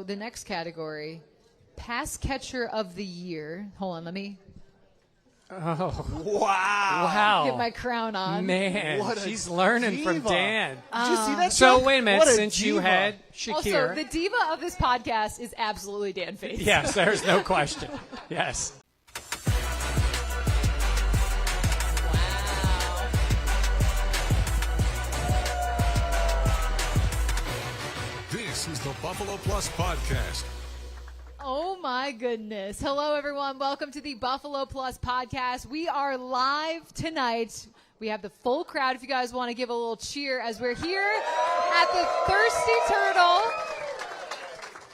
the next category, pass catcher of the year. Hold on, let me Wow. get my crown on. Man, she's learning from Dan. Did you see that? So Chuck? wait a minute, What since you diva. had Shakir. Also, the diva of this podcast is absolutely Dan Fetes. Yes, there's no question. Yes. This is the Buffalo Plus Podcast. Oh my goodness. Hello everyone. Welcome to the Buffalo Plus podcast. We are live tonight. We have the full crowd if you guys want to give a little cheer as we're here at the Thirsty Turtle.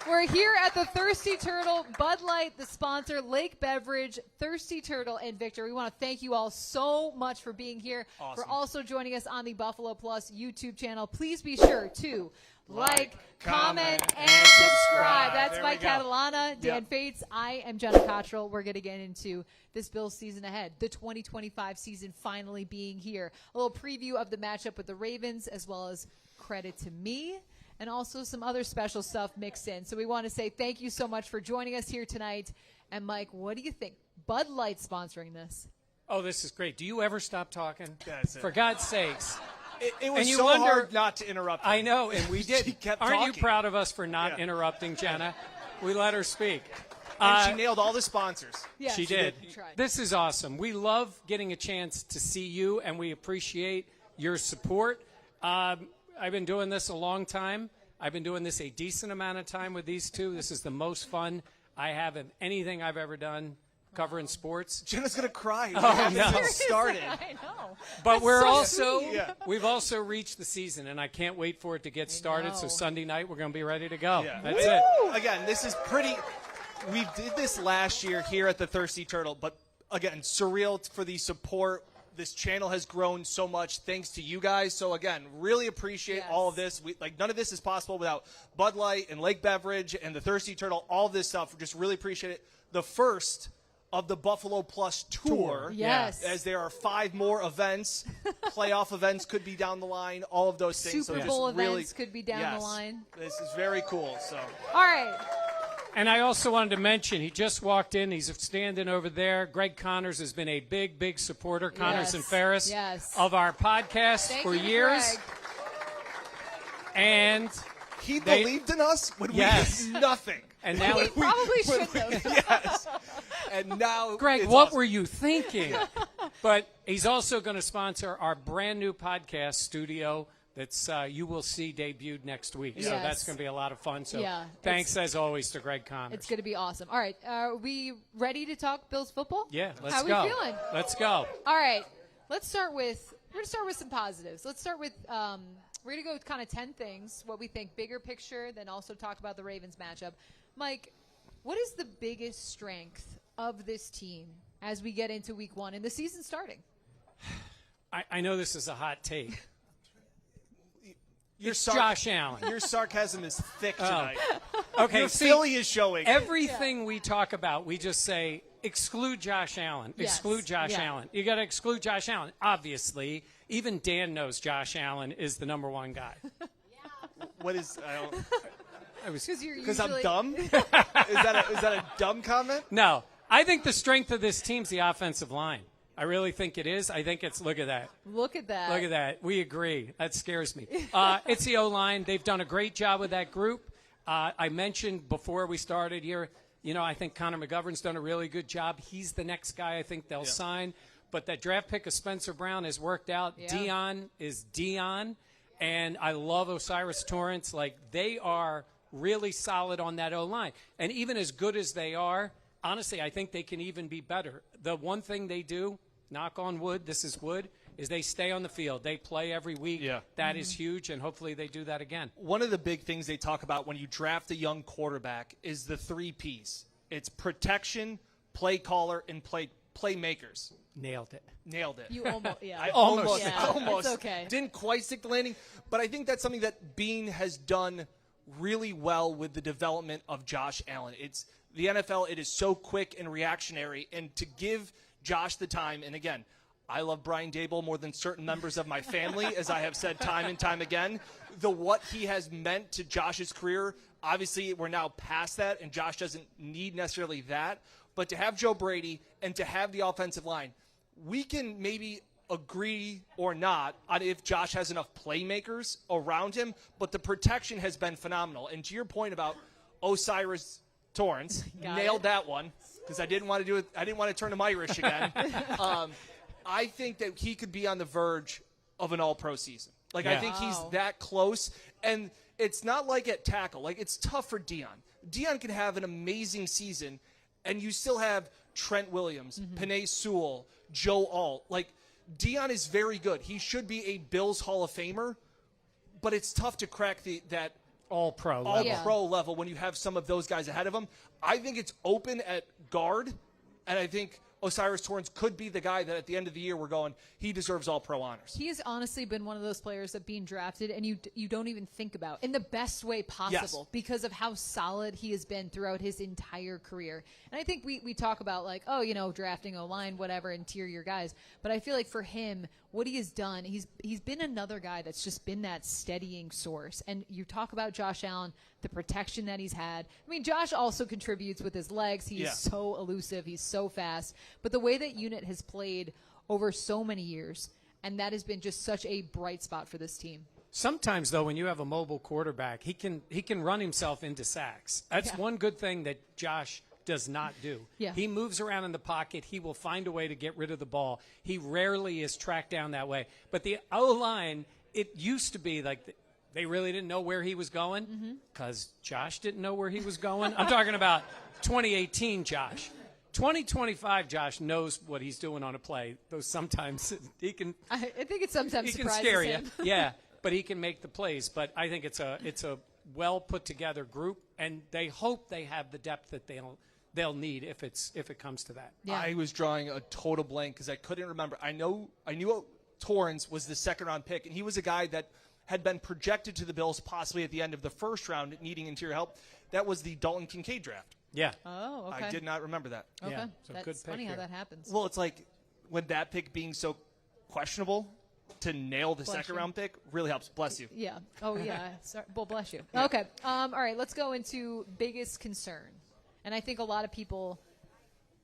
We're here at the Thirsty Turtle, Bud Light, the sponsor, Lake Beverage, Thirsty Turtle, and Victor. We want to thank you all so much for being here. Awesome. For also joining us on the Buffalo Plus YouTube channel. Please be sure to like, comment, and subscribe. That's There Mike we go. Catalana, Dan Yep. Fetes. I am Jenna Cottrell. We're going to get into this Bills season ahead, the 2025 season finally being here. A little preview of the matchup with the Ravens, as well as credit to me, and also some other special stuff mixed in. So we want to say thank you so much for joining us here tonight. And Mike, what do you think? Bud Light sponsoring this. Oh, this is great. Do you ever stop talking? That's it. For God's sakes. It was And you so wonder- hard not to interrupt. I know, and we did. She kept Aren't you talking. proud of us for not Yeah. interrupting Jenna? We let her speak. And she nailed all the sponsors. Yeah, She did. You tried. This is awesome. We love getting a chance to see you, and we appreciate your support. I've been doing this a long time. I've been doing this a decent amount of time with these two. This is the most fun I have of anything I've ever done covering sports. Jenna's gonna cry. Oh, We no. haven't started. I know. But That's we're so also sweet. Yeah. we've also reached the season, and I can't wait for it to get started. So know. Sunday night we're going to be ready to go. Yeah. That's it. Again, this is pretty. We did this last year here at the Thirsty Turtle, but again, surreal for the support. This channel has grown so much thanks to you guys. So again, really appreciate Yes. all of this. None of this is possible without Bud Light and Lake Beverage and the Thirsty Turtle. All this stuff, we just really appreciate it. The first of the Buffalo Plus tour. Yes. As there are 5 more events, playoff events could be down the line, all of those things. Super so Bowl just really, events could be down the yes, line. This is very cool. So All right. And I also wanted to mention, he just walked in. He's standing over there. Greg Connors has been a big, big supporter, Connors Yes. and Ferris, Yes. of our podcast Thank for you to years. Greg. And he They- believed in us when Yes. we did nothing. and now, Probably should have. Yes. And now, Greg, it's what awesome. were you thinking? But he's also going to sponsor our brand new podcast studio that's you will see debuted next week. So Yes. that's going to be a lot of fun. So Yeah, thanks as always to Greg Connors. It's going to be awesome. All right. Are we ready to talk Bills football? Yeah, let's How go. are we feeling? Let's go. All right. We're going to start with some positives. Let's start with, we're going to go with kind of 10 things, what we think, bigger picture, then also talk about the Ravens matchup. Mike, what is the biggest strength of this team as we get into week 1 and the season starting? I know this is a hot take. Your Josh Allen. Your sarcasm is thick tonight. Okay, Your see, Philly is showing. everything we talk about, we just say, exclude Josh Allen. Yes. Exclude Josh Yeah. Allen. You got to exclude Josh Allen. Obviously, even Dan knows Josh Allen is the number one guy. What is? Because I'm usually dumb. Is that a dumb comment? No, I think the strength of this team's the offensive line. I really think it is. I think it's, look at that. Look at that. Look at that. We agree. That scares me. It's the O-line. They've done a great job with that group. I mentioned before we started here, I think Connor McGovern's done a really good job. He's the next guy I think they'll sign. But that draft pick of Spencer Brown has worked out. Yeah. Dion is Dion. And I love Osiris Torrance. Like, they are really solid on that O-line. And even as good as they are, honestly, I think they can even be better. The one thing they do, knock on wood, this is wood, is they stay on the field. They play every week. Yeah. That is huge, and hopefully they do that again. One of the big things they talk about when you draft a young quarterback is the 3 Ps. It's protection, play caller, and playmakers. Nailed it. Nailed it. You almost, yeah. I almost, Yeah, almost it's okay. didn't quite stick the landing, but I think that's something that Bean has done really well with the development of Josh Allen. It's the NFL. It is so quick and reactionary, and to give Josh the time, and again, I love Brian Daboll more than certain members of my family, as I have said time and time again. What he has meant to Josh's career, obviously we're now past that, and Josh doesn't need necessarily that. But to have Joe Brady and to have the offensive line, we can maybe agree or not on if Josh has enough playmakers around him, but the protection has been phenomenal. And to your point about Osiris Torrance, nailed that one because I didn't want to do it. I didn't want to turn him Irish again. I think that he could be on the verge of an all-pro season. I think he's that close. And it's not like at tackle. It's tough for Deion. Deion can have an amazing season, and you still have Trent Williams, Penei Sewell, Joe Alt. Deion is very good. He should be a Bills Hall of Famer, but it's tough to crack that all-pro level when you have some of those guys ahead of him. I think it's open at guard, and I think Osiris Torrance could be the guy that at the end of the year we're going, he deserves all-pro honors. He has honestly been one of those players that being drafted and you don't even think about in the best way possible because of how solid he has been throughout his entire career. And I think we talk about drafting O-line, whatever, interior guys. But I feel like for him, what he has done, he's been another guy that's just been that steadying source. And you talk about Josh Allen, the protection that he's had. I mean, Josh also contributes with his legs. He is so elusive. He's so fast. But the way that unit has played over so many years, and that has been just such a bright spot for this team. Sometimes, though, when you have a mobile quarterback, he can run himself into sacks. That's one good thing that Josh does not do. Yeah. He moves around in the pocket. He will find a way to get rid of the ball. He rarely is tracked down that way. But the O-line, it used to be they really didn't know where he was going because Josh didn't know where he was going. I'm talking about 2018 Josh. 2025 Josh knows what he's doing on a play. Though sometimes he can. I think it sometimes he can surprises scare him. you. Yeah, but he can make the plays. But I think it's a well put together group, and they hope they have the depth that they'll need if it comes to that. Yeah. I was drawing a total blank because I couldn't remember. I knew Torrance was the second-round pick, and he was a guy that had been projected to the Bills possibly at the end of the first round needing interior help. That was the Dalton Kincaid draft. Yeah. Oh, okay. I did not remember that. Okay. Yeah, so That's good pick funny how here. that happens. Well, it's like when that pick being so questionable to nail the Bless second-round pick really helps. Bless you. Yeah. Oh, yeah. Sorry. Well, bless you. Okay. All right. Let's go into biggest concern. And I think a lot of people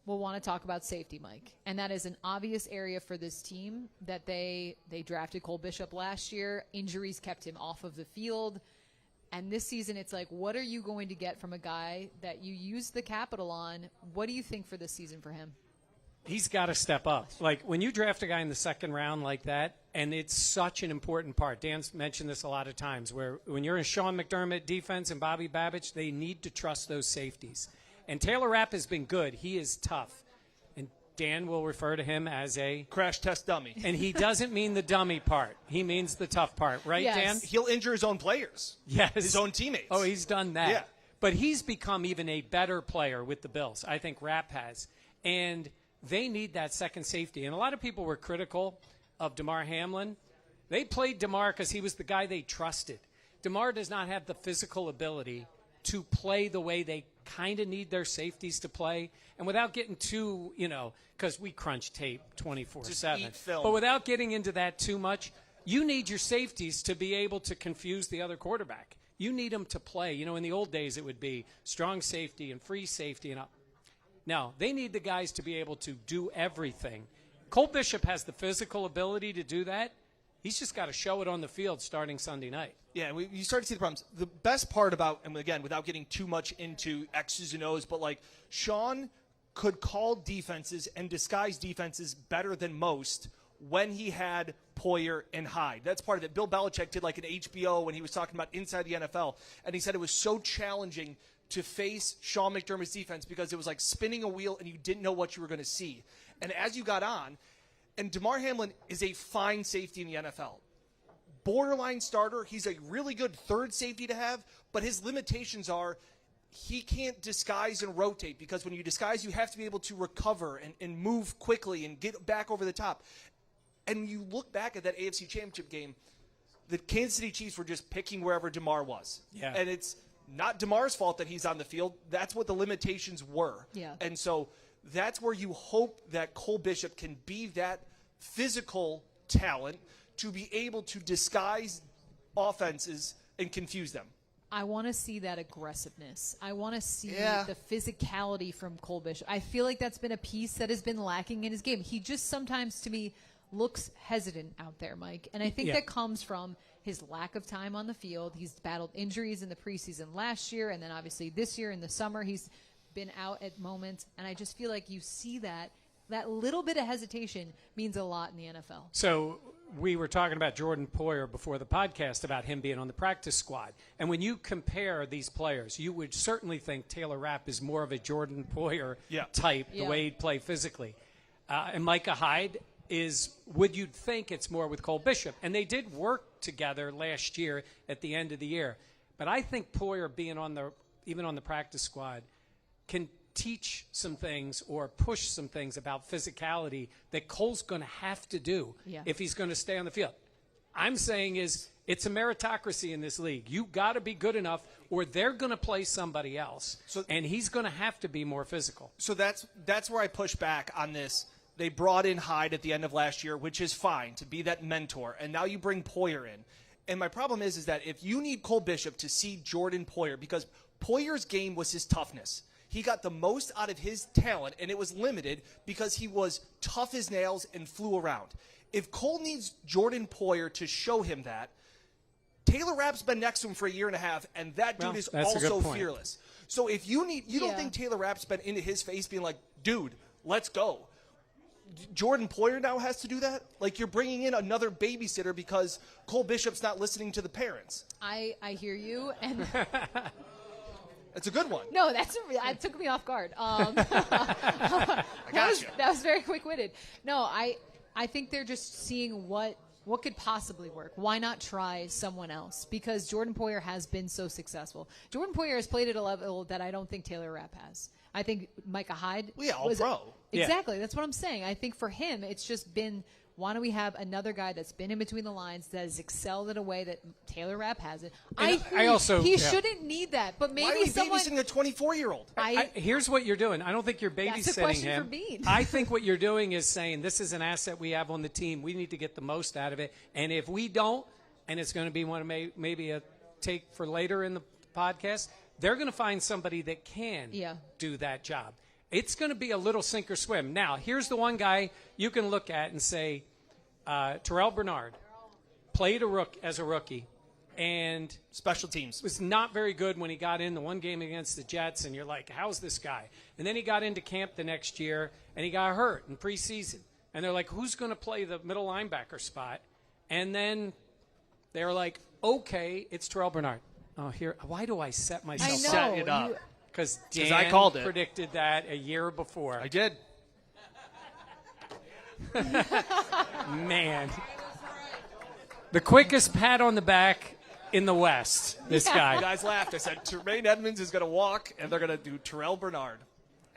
will want to talk about safety, Mike. And that is an obvious area for this team that they drafted Cole Bishop last year. Injuries kept him off of the field. And this season, it's what are you going to get from a guy that you used the capital on? What do you think for this season for him? He's got to step up. When you draft a guy in the second round like that, and it's such an important part. Dan's mentioned this a lot of times, where when you're in Sean McDermott defense and Bobby Babich, they need to trust those safeties. And Taylor Rapp has been good. He is tough. And Dan will refer to him as a crash test dummy. And he doesn't mean the dummy part. He means the tough part. Right, Yes. Dan? He'll injure his own players. Yes. His own teammates. Oh, he's done that. Yeah. But he's become even a better player with the Bills. I think Rapp has. And they need that second safety. And a lot of people were critical of DeMar Hamlin. They played DeMar because he was the guy they trusted. DeMar does not have the physical ability to play the way they kind of need their safeties to play. And without getting too, because we crunch tape 24/7. eat film. But without getting into that too much, you need your safeties to be able to confuse the other quarterback. You need them to play. In the old days it would be strong safety and free safety. Now, they need the guys to be able to do everything. Cole Bishop has the physical ability to do that. He's just got to show it on the field starting Sunday night. Yeah, you start to see the problems. The best part about, and again, without getting too much into X's and O's, but Sean could call defenses and disguise defenses better than most when he had Poyer and Hyde. That's part of it. Bill Belichick did an HBO when he was talking about inside the NFL, and he said it was so challenging to face Sean McDermott's defense because it was like spinning a wheel and you didn't know what you were going to see. And as you got on, and DeMar Hamlin is a fine safety in the NFL. Borderline starter. He's a really good third safety to have, but his limitations are he can't disguise and rotate because when you disguise, you have to be able to recover and move quickly and get back over the top. And you look back at that AFC Championship game, the Kansas City Chiefs were just picking wherever DeMar was. Yeah. And it's not DeMar's fault that he's on the field. That's what the limitations were. Yeah. And so that's where you hope that Cole Bishop can be that physical talent to be able to disguise offenses and confuse them. I want to see that aggressiveness. I want to see the physicality from Cole Bishop. I feel like that's been a piece that has been lacking in his game. He just sometimes, to me, looks hesitant out there, Mike. And I think that comes from his lack of time on the field. He's battled injuries in the preseason last year, and then obviously this year in the summer he's been out at moments. And I just feel like you see that little bit of hesitation means a lot in the NFL. So we were talking about Jordan Poyer before the podcast about him being on the practice squad. And when you compare these players, you would certainly think Taylor Rapp is more of a Jordan Poyer type, the way he'd play physically. And Micah Hyde would you think it's more with Cole Bishop? And they did work together last year at the end of the year. But I think Poyer being even on the practice squad can teach some things or push some things about physicality that Cole's going to have to do if he's going to stay on the field. I'm saying it's a meritocracy in this league. You got to be good enough or they're going to play somebody else, and he's going to have to be more physical. So that's where I push back on this. They brought in Hyde at the end of last year, which is fine, to be that mentor, and now you bring Poyer in. And my problem is that if you need Cole Bishop to see Jordan Poyer, because Poyer's game was his toughness. He got the most out of his talent, and it was limited because he was tough as nails and flew around. If Cole needs Jordan Poyer to show him that, Taylor Rapp's been next to him for a year and a half, and that dude is also fearless. So if you don't think Taylor Rapp's been into his face being like, dude, let's go. Jordan Poyer now has to do that? Like, you're bringing in another babysitter because Cole Bishop's not listening to the parents. I hear you, and it's a good one. No, it took me off guard. I got you. That was very quick-witted. No, I think they're just seeing what could possibly work. Why not try someone else? Because Jordan Poyer has been so successful. Jordan Poyer has played at a level that I don't think Taylor Rapp has. I think Micah Hyde all-pro. Exactly. That's what I'm saying. I think for him, it's just been, why don't we have another guy that's been in between the lines that has excelled in a way that Taylor Rapp hasn't? He shouldn't need that, but maybe why are we someone babysitting a 24-year-old? Here's what you're doing. I don't think you're babysitting That's a question him. for Bean. I think what you're doing is saying this is an asset we have on the team. We need to get the most out of it, and if we don't, and it's going to be one of maybe a take for later in the podcast, they're going to find somebody that can do that job. It's going to be a little sink or swim. Now, here's the one guy you can look at and say, Terrell Bernard played as a rookie and special teams was not very good when he got in the one game against the Jets, and you're like, how's this guy? And then he got into camp the next year, and he got hurt in preseason. And they're like, who's going to play the middle linebacker spot? And then they're like, okay, it's Terrell Bernard. Oh, why do I set myself set it up? Because Dan I called it. predicted that a year before. I did. Man. The quickest pat on the back in the West, this guy. You guys laughed. I said, Tremaine Edmonds is going to walk, and they're going to do Terrell Bernard.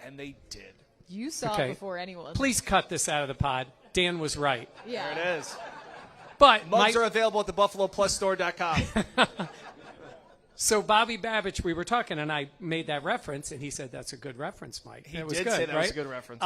And they did. You saw it before anyone. Please cut this out of the pod. Dan was right. Yeah. There it is. But mugs are available at the BuffaloPlusStore.com. So Bobby Babich, we were talking, and I made that reference, and he said that's a good reference, Mike. He was did good, say that right? was a good reference.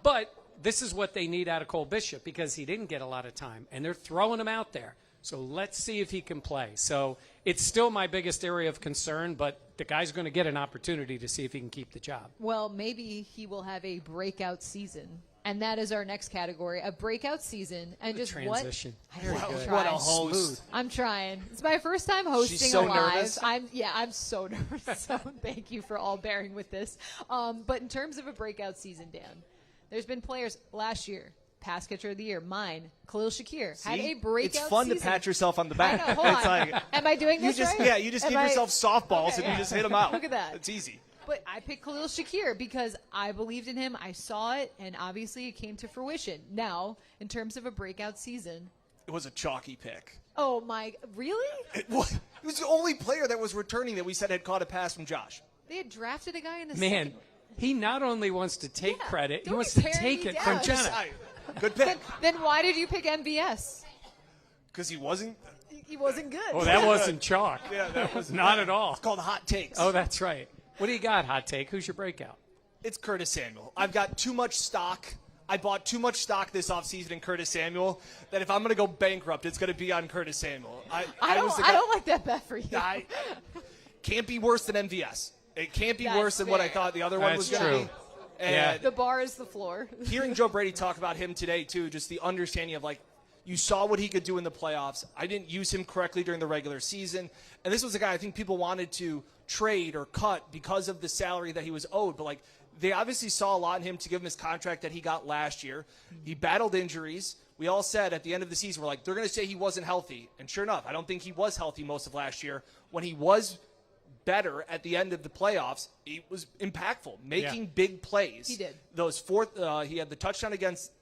But this is what they need out of Cole Bishop because he didn't get a lot of time, and they're throwing him out there. So let's see if he can play. So it's still my biggest area of concern, but the guy's going to get an opportunity to see if he can keep the job. Well, maybe he will have a breakout season. And that is our next category, a breakout season. And just transition. What a host. Smooth. I'm trying. It's my first time hosting She's so live. nervous. I'm so nervous. So thank you for all bearing with this. But in terms of a breakout season, Dan, there's been players last year, pass catcher of the year, mine, Khalil Shakir, had a breakout season. It's fun to pat yourself on the back. I know, hold on. Am I doing this right? Yeah, you just give yourself softballs and you just hit them out. Look at that. It's easy. But I picked Khalil Shakir because I believed in him. I saw it, and obviously it came to fruition. Now, in terms of a breakout season. It was a chalky pick. Oh, my. Really? It was the only player that was returning that we said had caught a pass from Josh. They had drafted a guy in the Man, he not only wants to take credit, he wants to take it from down. Jenna. Good pick. Then why did you pick MVS? Because he wasn't. He wasn't good. Oh, that wasn't chalk. Yeah, that was not at all. It's called hot takes. Oh, that's right. What do you got, Hot Take? Who's your breakout? It's Curtis Samuel. I've got too much stock I bought too much stock this offseason in Curtis Samuel that if I'm going to go bankrupt, it's going to be on Curtis Samuel. I don't like that bet for you. Can't be worse than MVS. It can't be worse than what I thought the other one was going to be. And the bar is the floor. Hearing Joe Brady talk about him today, too, just the understanding of, like, you saw what he could do in the playoffs. I didn't use him correctly during the regular season. And this was a guy I think people wanted to trade or cut because of the salary that he was owed. But, like, they obviously saw a lot in him to give him his contract that he got last year. He battled injuries. We all said at the end of the season, we're like, they're going to say he wasn't healthy. And sure enough, I don't think he was healthy most of last year. When he was better at the end of the playoffs, he was impactful, making big plays. He did. Those he had the touchdown against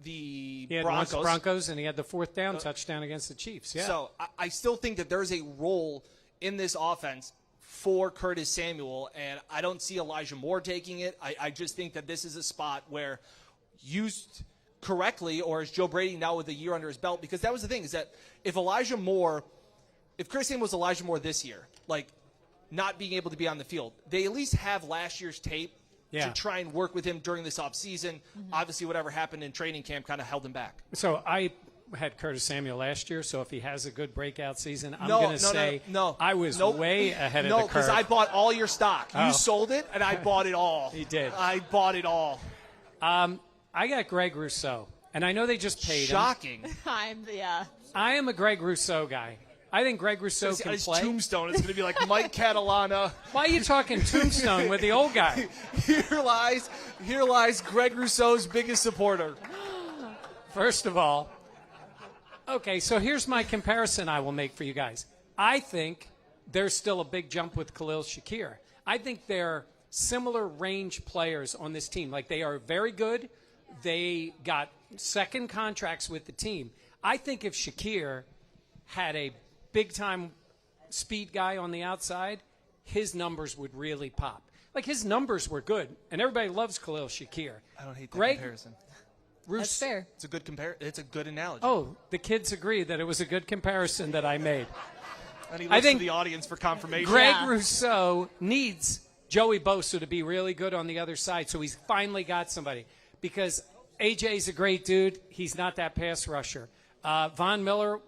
the Broncos, and he had the fourth down touchdown against the Chiefs. Yeah. So I still think that there's a role in this offense for Curtis Samuel, and I don't see Elijah Moore taking it. I just think that this is a spot where used correctly, or as Joe Brady now with a year under his belt, because that was the thing, is that if Curtis Samuel was Elijah Moore this year, like not being able to be on the field, they at least have last year's tape to try and work with him during this offseason. Mm-hmm. Obviously, whatever happened in training camp kind of held him back. So I had Curtis Samuel last year, so if he has a good breakout season, I'm going to say I was way ahead of the curve. No, because I bought all your stock. You sold it, and I bought it all. He did. I bought it all. I got Greg Rousseau, and I know they just paid Shocking. him. I am a Greg Rousseau guy. I think Greg Rousseau can play. Tombstone is going to be like Mike Catalana. Why are you talking tombstone with the old guy? Here lies Greg Rousseau's biggest supporter. First of all, okay, so here's my comparison I will make for you guys. I think there's still a big jump with Khalil Shakir. I think they're similar range players on this team. Like, they are very good. They got second contracts with the team. I think if Shakir had a big-time speed guy on the outside, his numbers would really pop. Like, his numbers were good, and everybody loves Khalil Shakir. I don't hate that comparison. That's fair. It's a good It's a good analogy. Oh, the kids agree that it was a good comparison that I made. And he looks to the audience for confirmation. Greg Rousseau needs Joey Bosa to be really good on the other side, so he's finally got somebody. Because AJ's a great dude. He's not that pass rusher. Von Miller,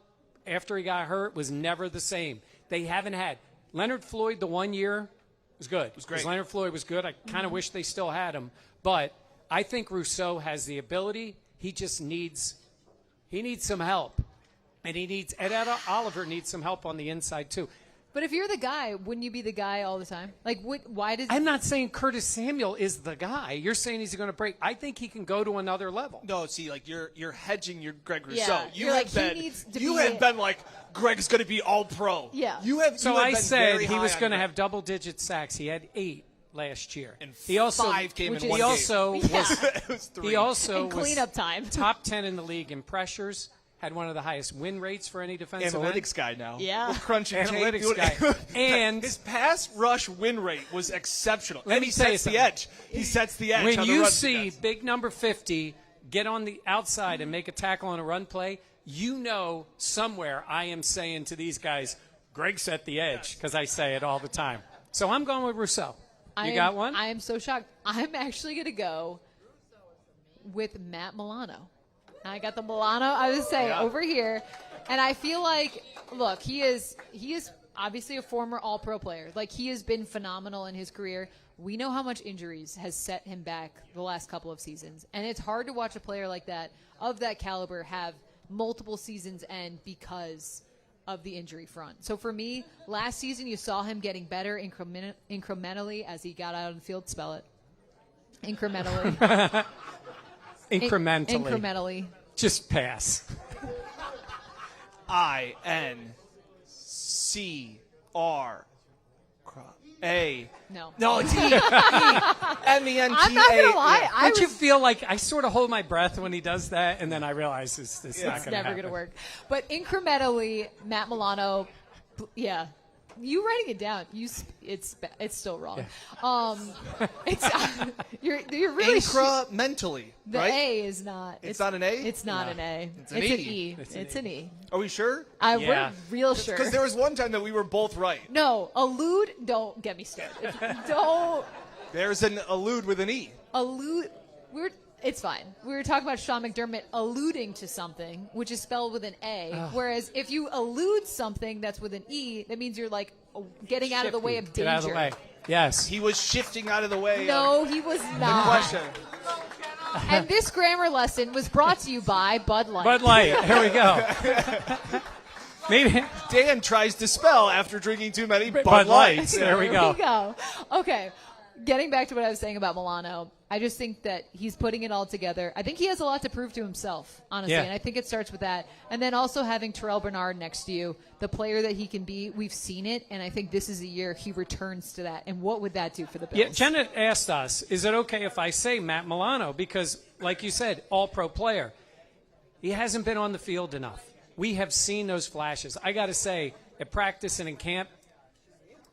after he got hurt, was never the same. They haven't had. Leonard Floyd, the 1 year, was good. It was great. Leonard Floyd was good. I kind of wish they still had him. But I think Rousseau has the ability. He just needs some help. And Ed Oliver needs some help on the inside, too. But if you're the guy, wouldn't you be the guy all the time? Like, why does? I'm not saying Curtis Samuel is the guy. You're saying he's going to break. I think he can go to another level. No, see, like you're hedging your Greg Rousseau. Yeah, You have been like Greg's going to be all pro. Yeah. I said he was going to have double-digit sacks. He had 8 last year. And he also 5 came in one He also game. was 3. He also in cleanup time. Top 10 in the league in pressures. Had one of the highest win rates for any defensive analytics guy now. Yeah. We're crunching analytics guy. And his pass rush win rate was exceptional. Let me tell you something. He sets the edge. When you see big number 50 get on the outside and make a tackle on a run play, you know somewhere I am saying to these guys, Greg set the edge, because I say it all the time. So I'm going with Rousseau. You got one? I am so shocked. I'm actually going to go with Matt Milano. I got the Milano, I would say, over here. And I feel like, look, he is obviously a former All-Pro player. Like, he has been phenomenal in his career. We know how much injuries has set him back the last couple of seasons. And it's hard to watch a player like that, of that caliber, have multiple seasons end because of the injury front. So for me, last season you saw him getting better incrementally as he got out on the field. Spell it. Incrementally. Incrementally. Just pass. INCRA. No, it's E. MENTA. I'm not going to lie. Don't you feel like I sort of hold my breath when he does that, and then I realize it's not going to happen. It's never going to work. But incrementally, Matt Milano, yeah. You writing it down? It's still wrong. Yeah. You're really incrementally. The right? A is not. It's not an A. It's not an A. It's an E. It's an E. Are we sure? We're real sure. Because there was one time that we were both right. No, allude. Don't get me started. Don't. There's an allude with an E. Allude. It's fine. We were talking about Sean McDermott alluding to something, which is spelled with an A. Whereas if you allude something that's with an E, that means you're like getting out of the way of danger. Get out of the way. Yes. He was shifting out of the way. No, he was not. Question. And this grammar lesson was brought to you by Bud Light. Bud Light. Here we go. Maybe Dan tries to spell after drinking too many Bud Lights. Lights. There we There go. we go. Okay. Getting back to what I was saying about Milano, I just think that he's putting it all together. I think he has a lot to prove to himself, honestly, Yeah. and I think it starts with that. And then also having Terrell Bernard next to you, the player that he can be. We've seen it, and I think this is a year he returns to that. And what would that do for the Bills? Yeah, Jenna asked us, is it okay if I say Matt Milano? Because, like you said, all-pro player. He hasn't been on the field enough. We have seen those flashes. I got to say, at practice and in camp,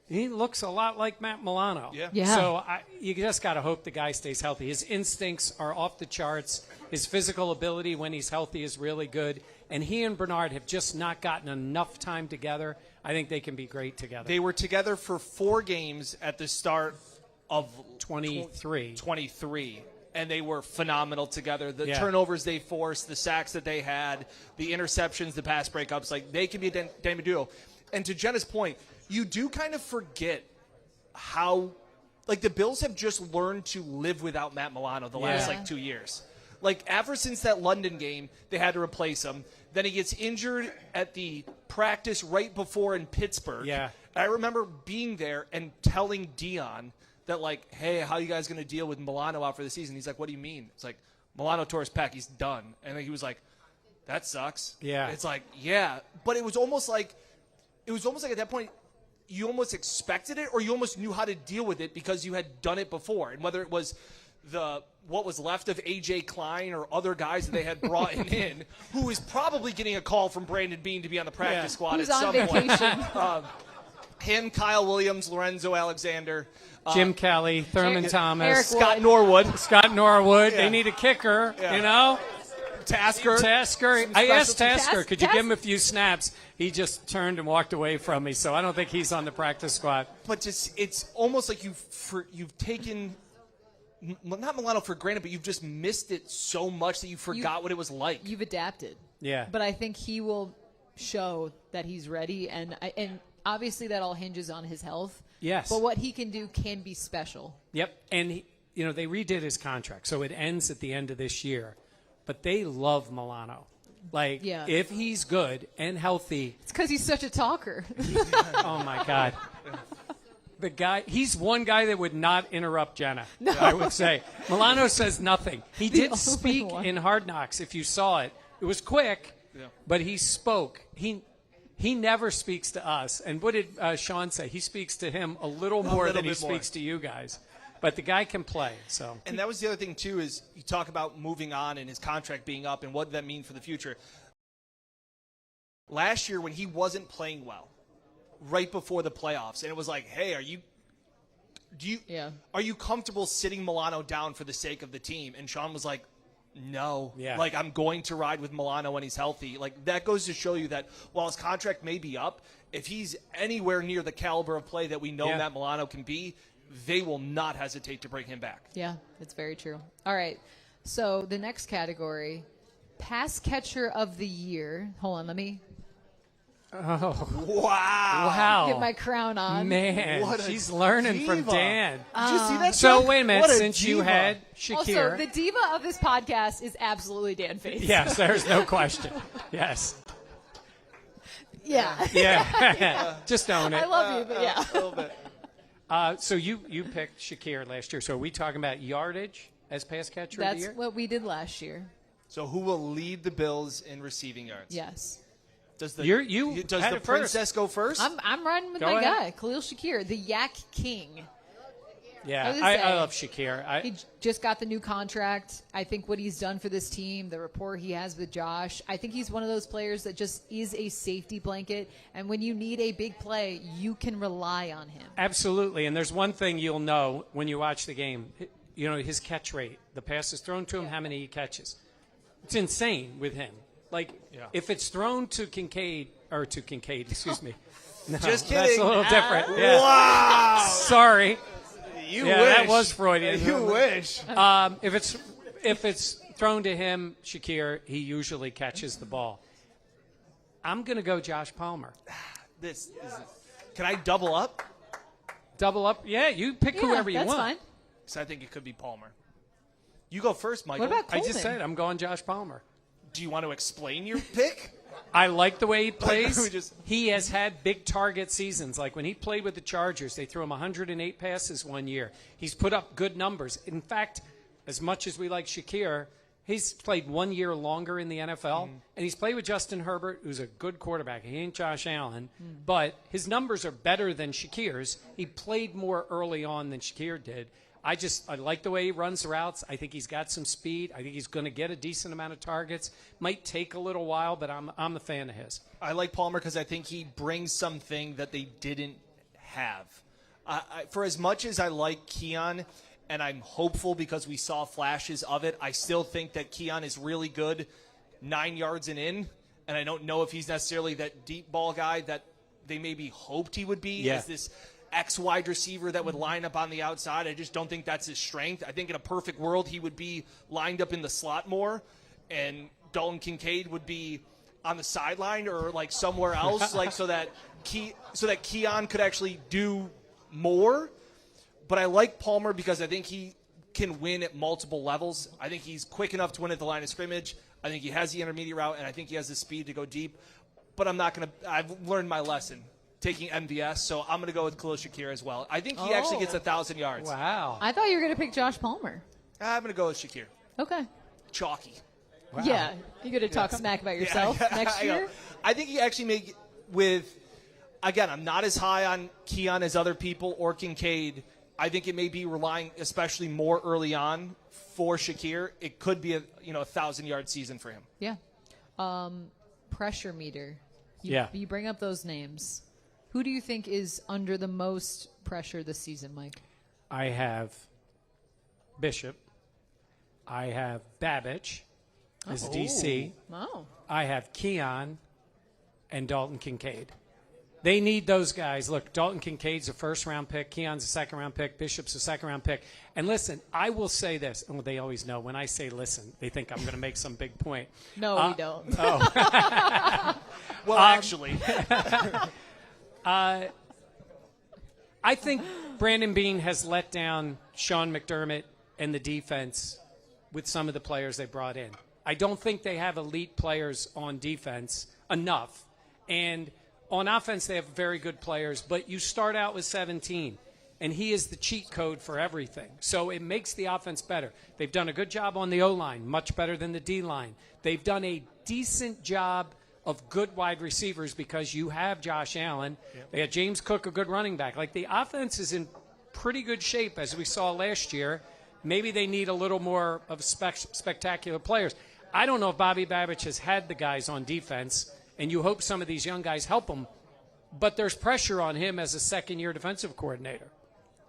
he looks a lot like Matt Milano. Yeah. So you just got to hope the guy stays healthy. His instincts are off the charts. His physical ability when he's healthy is really good. And he and Bernard have just not gotten enough time together. I think they can be great together. They were together for 4 games at the start of 23. And they were phenomenal together. The Yeah. turnovers they forced, the sacks that they had, the interceptions, the pass breakups, like they can be a dynamic duo. And to Jenna's point, you do kind of forget how, like, the Bills have just learned to live without Matt Milano the last, Yeah. 2 years. Like, ever since that London game, they had to replace him. Then he gets injured at the practice right before in Pittsburgh. Yeah. I remember being there and telling Dion that, like, hey, how you guys going to deal with Milano out for the season? He's like, what do you mean? It's like, Milano tore his pec. He's done. And then he was like, that sucks. Yeah. It's like, yeah. But it was almost like at that point, you almost expected it or you almost knew how to deal with it because you had done it before. And whether it was what was left of A.J. Klein or other guys that they had brought in, who is probably getting a call from Brandon Beane to be on the practice squad Who's at on some vacation. point. Him, Kyle Williams, Lorenzo Alexander. Jim Kelly, Thurman Eric Thomas, Wood. Scott Norwood. Scott Norwood. Yeah. They need a kicker, Yeah. you know? Tasker. Tasker. I asked specialty- Tasker, could you Tas- give him a few snaps? He just turned and walked away from me, so I don't think he's on the practice squad. But just it's almost like you've taken not Milano for granted, but you've just missed it so much that you forgot what it was like. You've adapted. Yeah. But I think he will show that he's ready, and obviously that all hinges on his health. Yes. But what he can do can be special. Yep. And, they redid his contract, so it ends at the end of this year. But they love Milano. Like, Yeah. if he's good and healthy, It's because he's such a talker. oh, my God. The guy, he's one guy that would not interrupt Jenna, I would say. Milano says nothing. He The did only speak one. in Hard Knocks, if you saw it. It was quick, but he spoke. He never speaks to us. And what did Sean say? He speaks to him a little more than he bit more. speaks to you guys. But the guy can play, so. And that was the other thing, too, is you talk about moving on and his contract being up and what did that mean for the future. Last year when he wasn't playing well, right before the playoffs, and it was like, hey, are you comfortable sitting Milano down for the sake of the team? And Sean was like, no. Yeah. Like, I'm going to ride with Milano when he's healthy. Like, that goes to show you that while his contract may be up, if he's anywhere near the caliber of play that we know that Milano can be, they will not hesitate to bring him back. Yeah, that's very true. All right. So the next category, pass catcher of the year. Hold on, let me Wow. get my crown on. Man, What a she's learning from diva. Dan. Did you see that? So, Chuck? wait a minute. What Since you diva. had Also, Shakir. the diva of this podcast is absolutely Dan Fetes. Yes, there's no question. Yes. Yeah. Yeah. Just own it. I love you, but yeah. A little bit. So you picked Shakir last year. So are we talking about yardage as pass catcher of the That's year? what we did last year. So who will lead the Bills in receiving yards? Yes. Does You does had the it first. princess go first? I'm riding with Go my ahead. guy, Khalil Shakir, the Yak King. Yeah, I was I saying, love Shakir. He just got the new contract. I think what he's done for this team, the rapport he has with Josh, I think he's one of those players that just is a safety blanket. And when you need a big play, you can rely on him. Absolutely. And there's one thing you'll know when you watch the game. His catch rate. The pass is thrown to him, how many he catches. It's insane with him. Like, if it's thrown to Kincaid, excuse me. No, Just That's kidding. a little different. Yeah. Wow. Sorry. You Yeah, wish. that was Freudian. You wish. If if it's thrown to him, Shakir, he usually catches the ball. I'm going to go Josh Palmer. Can I double up? Double up? Yeah, you pick whoever you that's want. Fine. Because I think it could be Palmer. You go first, Michael. What about I Coleman? just said I'm going Josh Palmer. Do you want to explain your pick? I like the way he plays. we just- He has had big target seasons. Like when he played with the Chargers, they threw him 108 passes one year. He's put up good numbers. In fact, as much as we like Shakir, he's played 1 year longer in the NFL, and he's played with Justin Herbert, who's a good quarterback. He ain't Josh Allen, but his numbers are better than Shakir's. He played more early on than Shakir did. I like the way he runs the routes. I think he's got some speed. I think he's going to get a decent amount of targets. Might take a little while, but I'm a fan of his. I like Palmer because I think he brings something that they didn't have. For as much as I like Keon, and I'm hopeful because we saw flashes of it, I still think that Keon is really good 9 yards and in, and I don't know if he's necessarily that deep ball guy that they maybe hoped he would be as this X-wide receiver that would line up on the outside. I just don't think that's his strength. I think in a perfect world he would be lined up in the slot more, and Dalton Kincaid would be on the sideline or like somewhere else, like so that Keon could actually do more. But I like Palmer because I think he can win at multiple levels. I think he's quick enough to win at the line of scrimmage. I think he has the intermediate route, and I think he has the speed to go deep. But I'm not going to – I've learned my lesson taking MVS, so I'm going to go with Khalil Shakir as well. I think he actually gets 1,000 yards. Wow. I thought you were going to pick Josh Palmer. I'm going to go with Shakir. Okay. Chalky. Wow. Yeah. You going to talk smack about yourself next year? I think he actually may – with – again, I'm not as high on Keon as other people or Kincaid. I think it may be relying especially more early on for Shakir. It could be a 1,000-yard season for him. Yeah. Pressure meter. Yeah. You bring up those names. Who do you think is under the most pressure this season, Mike? I have Bishop. I have Babbage as DC. Oh. I have Keon and Dalton Kincaid. They need those guys. Look, Dalton Kincaid's a first-round pick. Keon's a second-round pick. Bishop's a second-round pick. And listen, I will say this. And they always know when I say listen, they think I'm going to make some big point. No, we don't. Oh. Well, actually. I think Brandon Beane has let down Sean McDermott and the defense with some of the players they brought in. I don't think they have elite players on defense enough. And on offense, they have very good players, but you start out with 17, and he is the cheat code for everything. So it makes the offense better. They've done a good job on the O-line, much better than the D-line. They've done a decent job of good wide receivers because you have Josh Allen. Yep. They had James Cook, a good running back. Like, the offense is in pretty good shape, as we saw last year. Maybe they need a little more of spectacular players. I don't know if Bobby Babbage has had the guys on defense, and you hope some of these young guys help him, but there's pressure on him as a second-year defensive coordinator.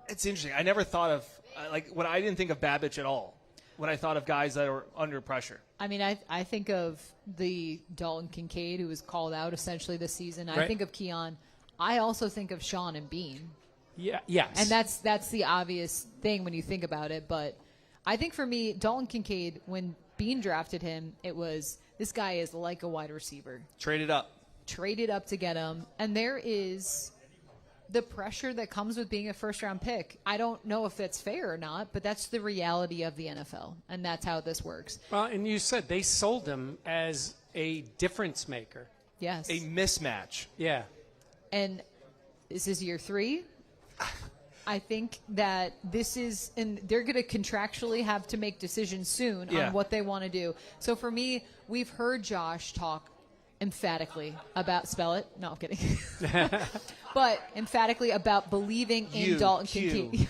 It's interesting. I never thought of I didn't think of Babbage at all when I thought of guys that are under pressure. I mean, I think of the Dalton Kincaid, who was called out essentially this season. Right. I think of Keon. I also think of Sean and Bean. Yeah, yes. And that's the obvious thing when you think about it. But I think for me, Dalton Kincaid, when Bean drafted him, it was this guy is like a wide receiver. Traded up to get him. And there is the pressure that comes with being a first-round pick. I don't know if that's fair or not, but that's the reality of the NFL, and that's how this works. Well, and you said they sold him as a difference maker. Yes. A mismatch. Yeah. And this is year 3. I think that this is, and they're going to contractually have to make decisions soon on what they want to do. So for me, we've heard Josh talk emphatically about, spell it? No, I'm kidding. But emphatically about believing in Dalton Kincaid.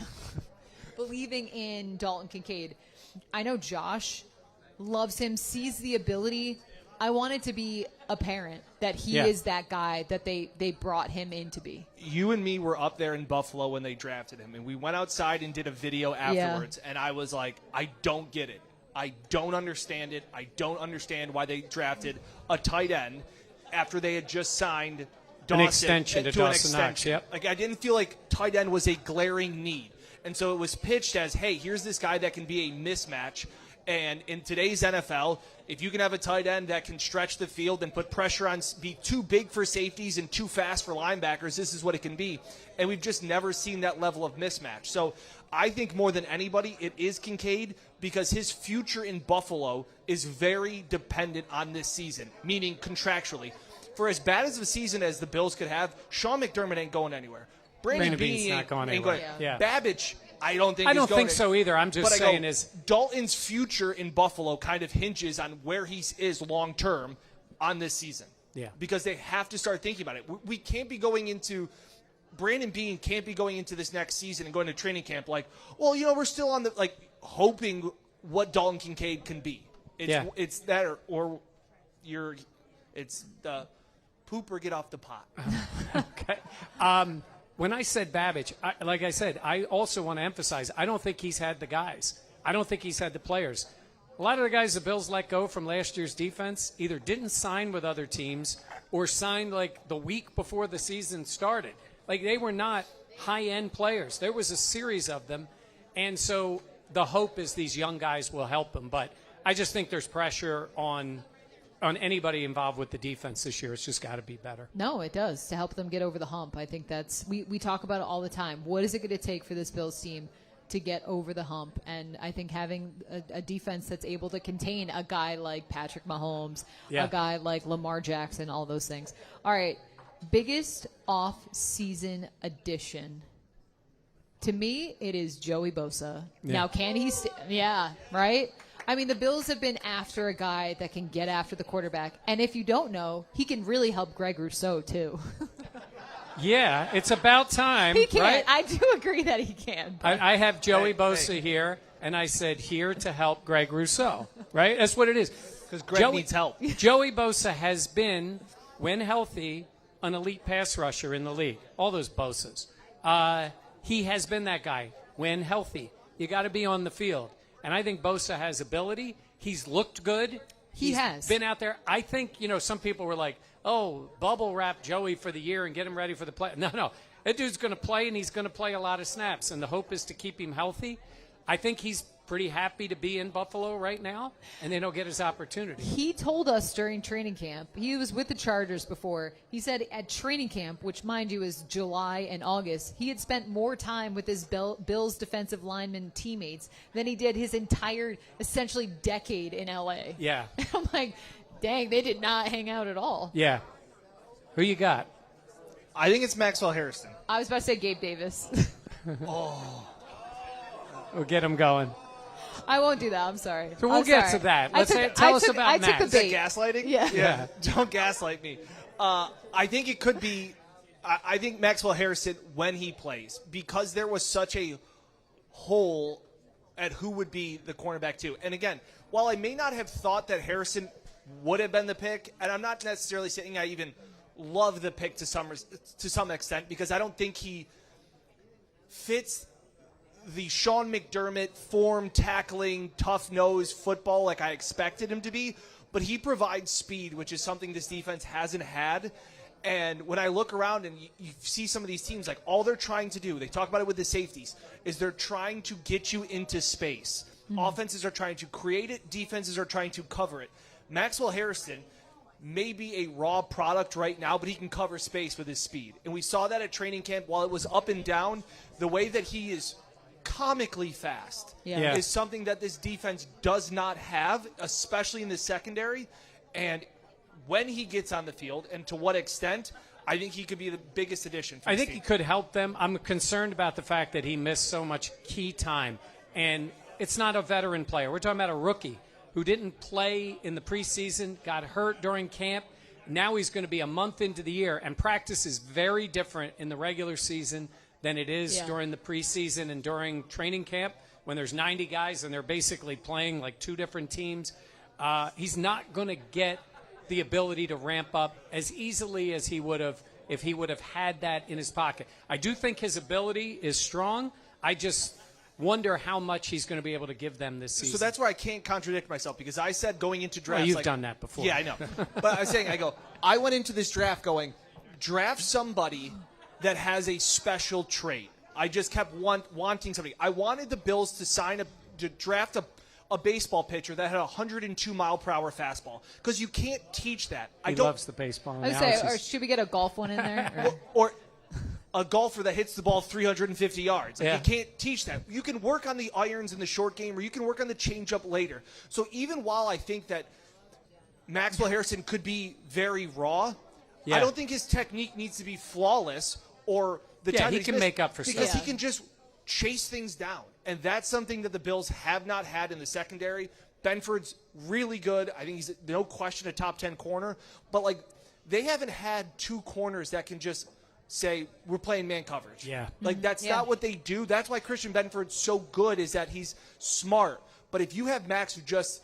Believing in Dalton Kincaid. I know Josh loves him, sees the ability. I want it to be apparent that he is that guy that they brought him in to be. You and me were up there in Buffalo when they drafted him, and we went outside and did a video afterwards, and I was like, I don't get it. I don't understand it. I don't understand why they drafted a tight end after they had just signed Dawson an extension to Dawson Knox. Yep. Like, I didn't feel like tight end was a glaring need. And so it was pitched as, hey, here's this guy that can be a mismatch. And in today's NFL, if you can have a tight end that can stretch the field and put pressure on, be too big for safeties and too fast for linebackers, this is what it can be. And we've just never seen that level of mismatch. So I think more than anybody, it is Kincaid, because his future in Buffalo is very dependent on this season, meaning contractually. For as bad as a season as the Bills could have, Sean McDermott ain't going anywhere. Brandon Beane's not going anywhere. Yeah. Babbage, I don't think I is don't going think so either. I'm just saying is Dalton's future in Buffalo kind of hinges on where he is long term on this season. Yeah. Because they have to start thinking about it. We can't be going into Brandon Beane can't be going into this next season and going to training camp like, well, we're still on the hoping what Dalton Kincaid can be. It's that or it's the poop or get off the pot. Okay. When I said Babbage, like I said, I also want to emphasize, I don't think he's had the guys. I don't think he's had the players. A lot of the guys the Bills let go from last year's defense either didn't sign with other teams or signed the week before the season started. They were not high-end players. There was a series of them. And so the hope is these young guys will help them. But I just think there's pressure on anybody involved with the defense this year. It's just got to be better. No, it does, to help them get over the hump. I think we talk about it all the time. What is it going to take for this Bills team to get over the hump? And I think having a defense that's able to contain a guy like Patrick Mahomes, a guy like Lamar Jackson, all those things. All right, biggest off-season addition. To me, it is Joey Bosa. Yeah. Now, can he right? I mean, the Bills have been after a guy that can get after the quarterback. And if you don't know, he can really help Greg Rousseau, too. Yeah, it's about time. He can. Right? I do agree that he can. I have Joey Bosa here, and I said here to help Greg Rousseau. Right? That's what it is. Because Greg needs help. Joey Bosa has been, when healthy, an elite pass rusher in the league. All those Bosas. He has been that guy when healthy. You got to be on the field. And I think Bosa has ability. He's looked good. He has been out there. I think, some people were like, oh, bubble wrap Joey for the year and get him ready for the play. No. That dude's going to play, and he's going to play a lot of snaps. And the hope is to keep him healthy. I think he's pretty happy to be in Buffalo right now, and then he'll get his opportunity. He told us during training camp, he was with the Chargers before, he said at training camp, which mind you is July and August, he had spent more time with his Bills defensive lineman teammates than he did his entire, essentially, decade in L.A. Yeah. I'm like, dang, they did not hang out at all. Yeah. Who you got? I think it's Maxwell Harrison. I was about to say Gabe Davis. We'll get him going. I won't do that. I'm sorry. So we'll get to that. Tell us about Max. Is that gaslighting? Yeah. Don't gaslight me. I think it could be I think Maxwell Harrison, when he plays, because there was such a hole at who would be the cornerback too. And again, while I may not have thought that Harrison would have been the pick, and I'm not necessarily saying I even love the pick to some extent, because I don't think he fits the Sean McDermott form, tackling, tough-nosed football like I expected him to be, but he provides speed, which is something this defense hasn't had. And when I look around and you see some of these teams, like all they're trying to do, they talk about it with the safeties, is they're trying to get you into space. Mm-hmm. Offenses are trying to create it. Defenses are trying to cover it. Maxwell Harrison may be a raw product right now, but he can cover space with his speed. And we saw that at training camp. While it was up and down, the way that he is comically fast is something that this defense does not have, especially in the secondary. And when he gets on the field and to what extent, I think he could be the biggest addition for I this think team. he could help them. I'm concerned about the fact that he missed so much key time. And it's not a veteran player. We're talking about a rookie who didn't play in the preseason, got hurt during camp. Now he's going to be a month into the year, and practice is very different in the regular season than it is during the preseason and during training camp when there's 90 guys and they're basically playing like two different teams. He's not going to get the ability to ramp up as easily as he would have if he would have had that in his pocket. I do think his ability is strong. I just wonder how much he's going to be able to give them this season. So that's where I can't contradict myself, because I said going into drafts. Well, you've done that before. Yeah, I know. But I was saying, I went into this draft going, draft somebody that has a special trait. I just kept wanting somebody. I wanted the Bills to draft a baseball pitcher that had a 102-mile-per-hour fastball because you can't teach that. He loves the baseball I would say, or should we get a golf one in there? Or a golfer that hits the ball 350 yards. Like, you can't teach that. You can work on the irons in the short game, or you can work on the changeup later. So even while I think that Maxwell Harrison could be very raw, I don't think his technique needs to be flawless or the time he can make up for because stuff. he can just chase things down. And that's something that the Bills have not had in the secondary. Benford's really good. I think he's no question a top 10 corner. But, like, they haven't had two corners that can just say, we're playing man coverage. Yeah. Like, that's not what they do. That's why Christian Benford's so good, is that he's smart. But if you have Max who just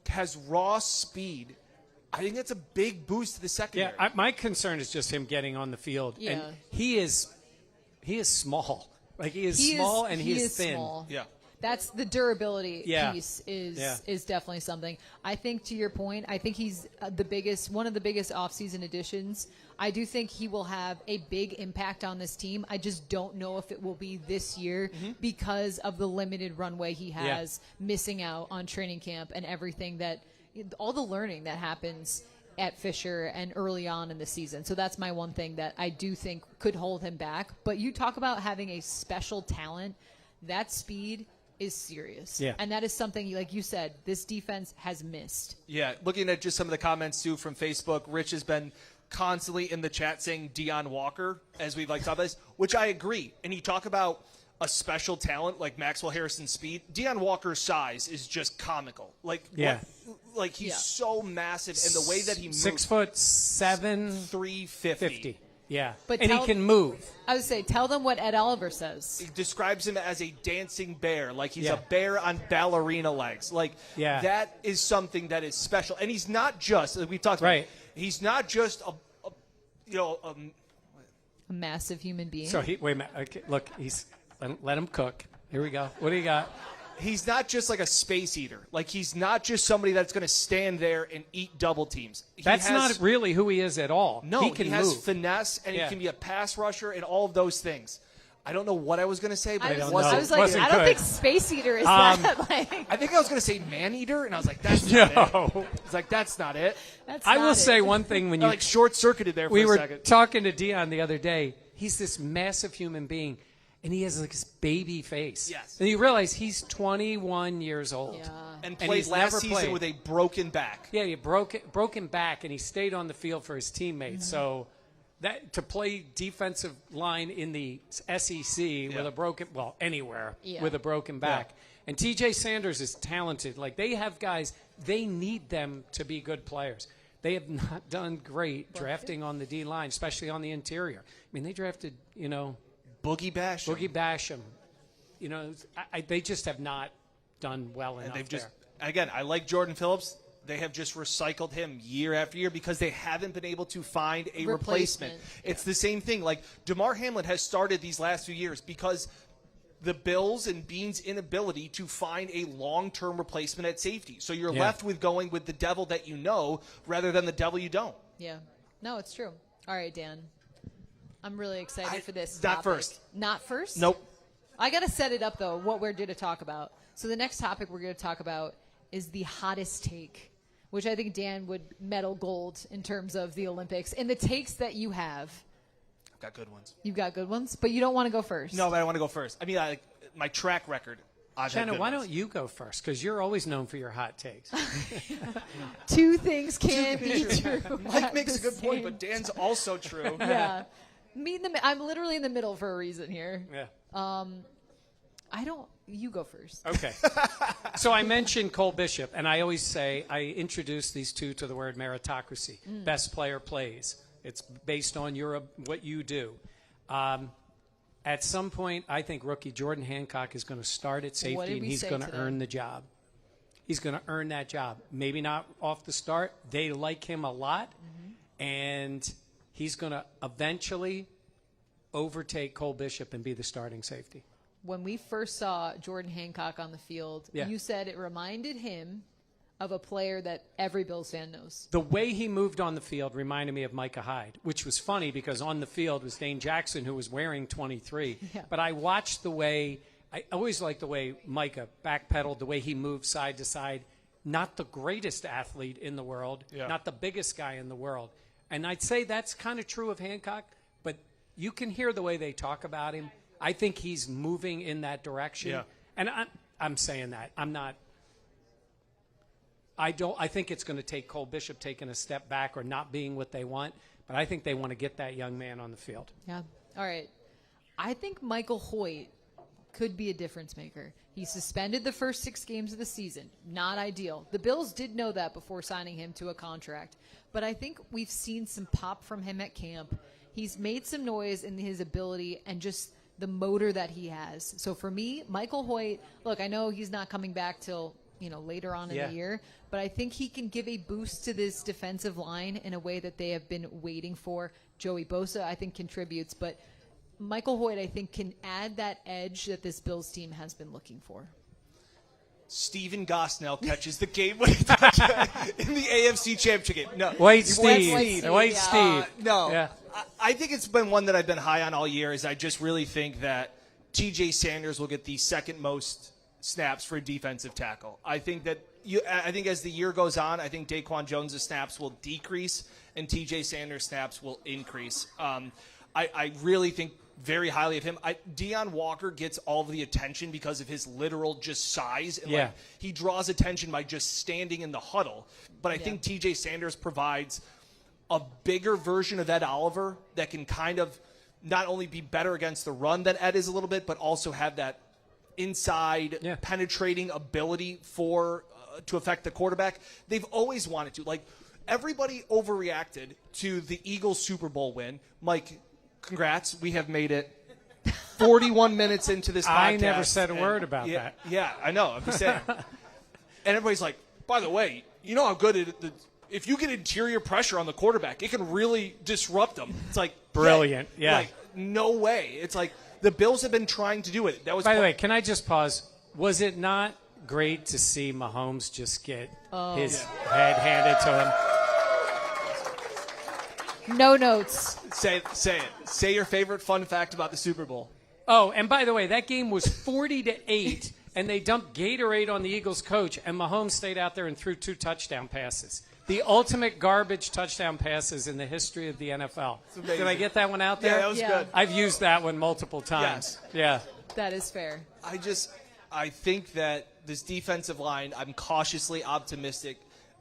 has raw speed, I think that's a big boost to the secondary. Yeah, my concern is just him getting on the field. Yeah. And he is small. Like, he is small and he is thin. Small. Yeah. That's the durability piece is definitely something. I think, to your point, I think he's one of the biggest offseason additions. I do think he will have a big impact on this team. I just don't know if it will be this year because of the limited runway he has, missing out on training camp and everything all the learning that happens at Fisher and early on in the season. So that's my one thing that I do think could hold him back. But you talk about having a special talent, that speed is serious. Yeah. And that is something, like you said, this defense has missed. Yeah, looking at just some of the comments, too, from Facebook, Rich has been constantly in the chat saying Deion Walker, as we've talked about this, which I agree. And you talk about a special talent like Maxwell Harrison's speed. Deion Walker's size is just comical. He's so massive, and the way that he moves. 6'7", 350. Yeah, but and he can move. I would say, tell them what Ed Oliver says. He describes him as a dancing bear, like he's a bear on ballerina legs. That is something that is special. And he's not just, like we've talked about, he's not just a massive human being. So wait a minute. Okay, look, let him cook. Here we go. What do you got? He's not just like a space eater. Like, he's not just somebody that's going to stand there and eat double teams. That's not really who he is at all. No, he has move. Finesse, and he can be a pass rusher and all of those things. I don't know what I was going to say, but I was like, I don't think space eater is that. I think I was going to say man eater, and I was like, that's not it. It's like, that's not it. I will say one thing when you short-circuited there for a second. We were talking to Deion the other day. He's this massive human being. And he has this baby face. Yes. And you realize he's 21 years old. Yeah. And played last season with a broken back. Yeah, he broken back, and he stayed on the field for his teammates. So to play defensive line in the SEC with a broken, anywhere with a broken back. Yeah. And TJ Sanders is talented. Like, they have guys, they need them to be good players. They have not done great drafting on the D line, especially on the interior. I mean, they drafted, Boogie Basham. They just have not done well enough. And they've again, I like Jordan Phillips. They have just recycled him year after year because they haven't been able to find a replacement. It's the same thing. Like, DeMar Hamlin has started these last few years because the Bills and Beans' inability to find a long-term replacement at safety. So you're left with going with the devil that you know rather than the devil you don't. Yeah. No, it's true. All right, Dan. I'm really excited for this Not topic. first. Not first? Nope. I got to set it up, though, what we're going to talk about. So the next topic we're going to talk about is the hottest take, which I think Dan would medal gold in terms of the Olympics. And the takes that you have. I've got good ones. You've got good ones? But you don't want to go first. No, but I want to go first. I mean, my track record. Jenna, why don't you go first? Because you're always known for your hot takes. Two things can't be true. Mike makes a good point, but Dan's also true. Yeah. I'm literally in the middle for a reason here. Yeah. You go first. Okay. So I mentioned Cole Bishop, and I always say I introduce these two to the word meritocracy. Best player plays. It's based on what you do. At some point, I think rookie Jordan Hancock is going to start at safety, and he's going to earn the job. He's going to earn that job. Maybe not off the start. They like him a lot, and he's going to eventually overtake Cole Bishop and be the starting safety. When we first saw Jordan Hancock on the field, you said it reminded him of a player that every Bills fan knows. The way he moved on the field reminded me of Micah Hyde, which was funny because on the field was Dane Jackson, who was wearing 23. Yeah. But I watched the way I always like the way Micah backpedaled, the way he moved side to side. Not the greatest athlete in the world, not the biggest guy in the world. And I'd say that's kind of true of Hancock, but you can hear the way they talk about him. I think he's moving in that direction. Yeah. And I'm saying that. I'm not. I think it's going to take Cole Bishop taking a step back or not being what they want, but I think they want to get that young man on the field. Yeah. All right. I think Michael Hoyt could be a difference maker. He suspended the first 6 games of the season. Not ideal. The Bills did know that before signing him to a contract. But I think we've seen some pop from him at camp. He's made some noise in his ability and just the motor that he has. So for me, Michael Hoyt, look, I know he's not coming back till later on in the year, but I think he can give a boost to this defensive line in a way that they have been waiting for. Joey Bosa, I think, contributes, but Michael Hoyt, I think, can add that edge that this Bills team has been looking for. Steven Gosnell catches the game-winning touchdown in the AFC Championship game. No, White Steve. No, Yeah. I think it's been one that I've been high on all year. Is I just really think that T.J. Sanders will get the second most snaps for a defensive tackle. I think as the year goes on, I think Daquan Jones' snaps will decrease and T.J. Sanders' snaps will increase. I really think very highly of him. Deion Walker gets all of the attention because of his literal just size. And he draws attention by just standing in the huddle. But I think T.J. Sanders provides a bigger version of Ed Oliver that can kind of not only be better against the run than Ed is a little bit, but also have that inside penetrating ability to affect the quarterback. They've always wanted to. Like, everybody overreacted to the Eagles Super Bowl win. Mike, congrats. We have made it 41 minutes into this podcast. I never said a word about that. Yeah, I know. I'm just saying. And everybody's like, by the way, you know how good if you get interior pressure on the quarterback, it can really disrupt them. It's like brilliant. Yeah. Like, no way. It's like the Bills have been trying to do it. That was. By the way, can I just pause? Was it not great to see Mahomes just get his head handed to him? No notes. Say it. Say your favorite fun fact about the Super Bowl. Oh, and by the way, that game was 40-8, and they dumped Gatorade on the Eagles coach, and Mahomes stayed out there and threw 2 touchdown passes. The ultimate garbage touchdown passes in the history of the NFL. Did I get that one out there? Yeah, that was good. I've used that one multiple times. Yes. Yeah. That is fair. I think that this defensive line, I'm cautiously optimistic,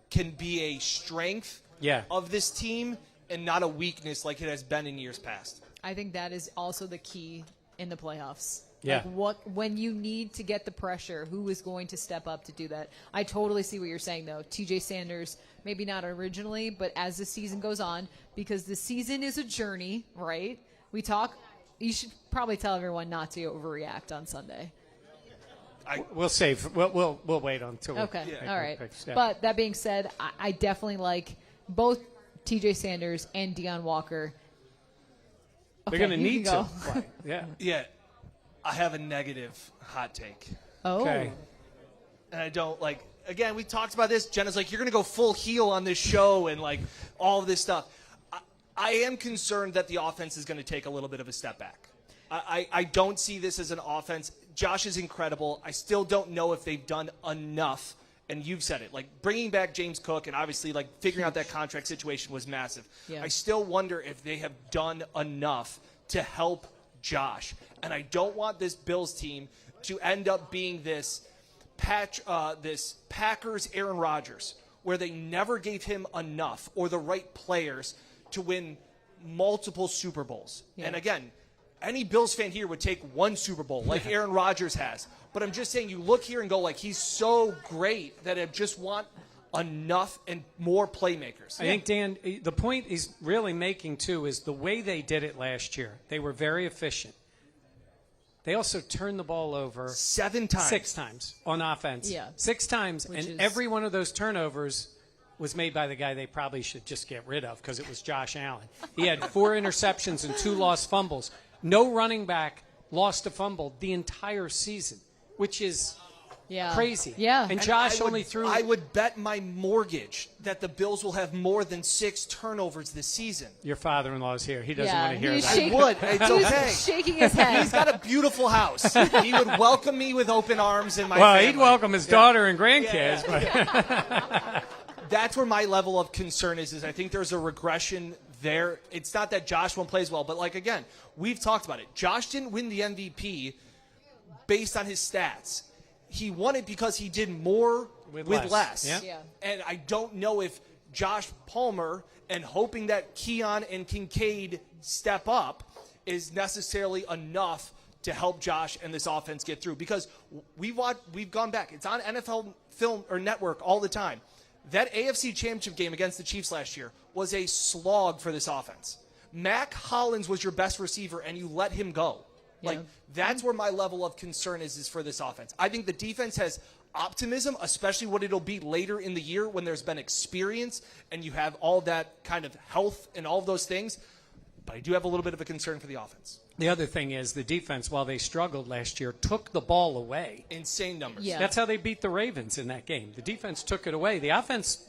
can be a strength of this team and not a weakness like it has been in years past. I think that is also the key in the playoffs. Yeah. Like when you need to get the pressure, who is going to step up to do that? I totally see what you're saying, though. T.J. Sanders, maybe not originally, but as the season goes on, because the season is a journey, right? You should probably tell everyone not to overreact on Sunday. We'll save. We'll wait until we Okay. make All our right. picks. Yeah. But that being said, I definitely like both T.J. Sanders and Deion Walker. Okay, they're going to you need can to. go. Play. Yeah. Yeah, I have a negative hot take. Oh. Okay. And I don't like. Again, we talked about this. Jenna's like, you're going to go full heel on this show and like all of this stuff. I am concerned that the offense is going to take a little bit of a step back. I don't see this as an offense. Josh is incredible. I still don't know if they've done enough. And you've said it, like bringing back James Cook and obviously like figuring out that contract situation was massive. Yeah. I still wonder if they have done enough to help Josh. And I don't want this Bills team to end up being this Packers Aaron Rodgers, where they never gave him enough or the right players to win multiple Super Bowls. Yeah. And again, any Bills fan here would take one Super Bowl like Aaron Rodgers has. But I'm just saying, you look here and go, like, he's so great that I just want enough and more playmakers. I think, Dan, the point he's really making, too, is the way they did it last year. They were very efficient. They also turned the ball over 7 times. 6 times on offense. Yeah. 6 times, and every one of those turnovers was made by the guy they probably should just get rid of because it was Josh Allen. He had 4 interceptions and 2 lost fumbles. No running back lost a fumble the entire season, which is Yeah. Crazy. Yeah. And Josh only threw. I would bet my mortgage that the Bills will have more than 6 turnovers this season. Your father-in-law's here. He doesn't want to hear he's that. shaking- I would. It's he's okay. shaking his head. He's got a beautiful house. He would welcome me with open arms and my Well, family. he'd welcome his daughter and grandkids. But That's where my level of concern is I think there's a regression there. It's not that Josh won't play as well, but like again, we've talked about it. Josh didn't win the MVP based on his stats. He won it because he did more with less. Yeah. Yeah. And I don't know if Josh Palmer and hoping that Keon and Kincaid step up is necessarily enough to help Josh and this offense get through. Because we've gone back. It's on NFL film or network all the time. That AFC Championship game against the Chiefs last year was a slog for this offense. Mac Hollins was your best receiver, and you let him go. Like, that's where my level of concern is for this offense. I think the defense has optimism, especially what it'll be later in the year when there's been experience and you have all that kind of health and all of those things. But I do have a little bit of a concern for the offense. the other thing is the defense, while they struggled last year, took the ball away. Insane numbers. Yeah. That's how they beat the Ravens in that game. The defense took it away. The offense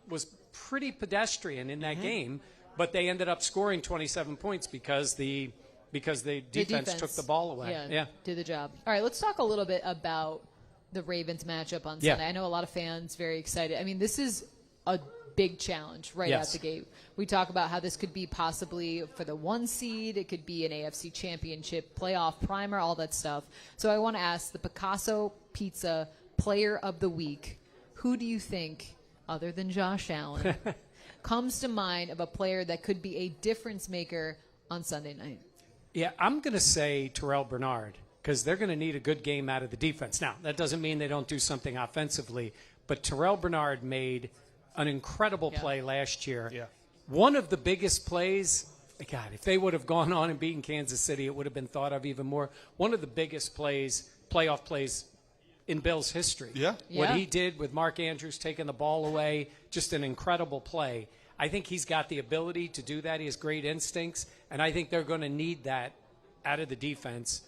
was pretty pedestrian in that game, but they ended up scoring 27 points because the defense took the ball away. Yeah, did the job. All right, let's talk a little bit about the Ravens matchup on Yeah. Sunday. I know a lot of fans very excited. I mean, this is a big challenge right Yes. out the gate. We talk about how this could be possibly for the 1 seed. It could be an AFC championship playoff primer, all that stuff. So I want to ask the Picasso Pizza Player of the Week. Who do you think, other than Josh Allen, comes to mind of a player that could be a difference maker on Sunday night? Yeah, I'm going to say Terrell Bernard because they're going to need a good game out of the defense. Now, that doesn't mean they don't do something offensively, but Terrell Bernard made an incredible play last year. Yeah. One of the biggest plays, God, if they would have gone on and beaten Kansas City, it would have been thought of even more. One of the biggest plays, playoff plays in Bills history. Yeah. What Yeah. he did with Mark Andrews taking the ball away, just an incredible play. I think he's got the ability to do that. He has great instincts, and I think they're going to need that out of the defense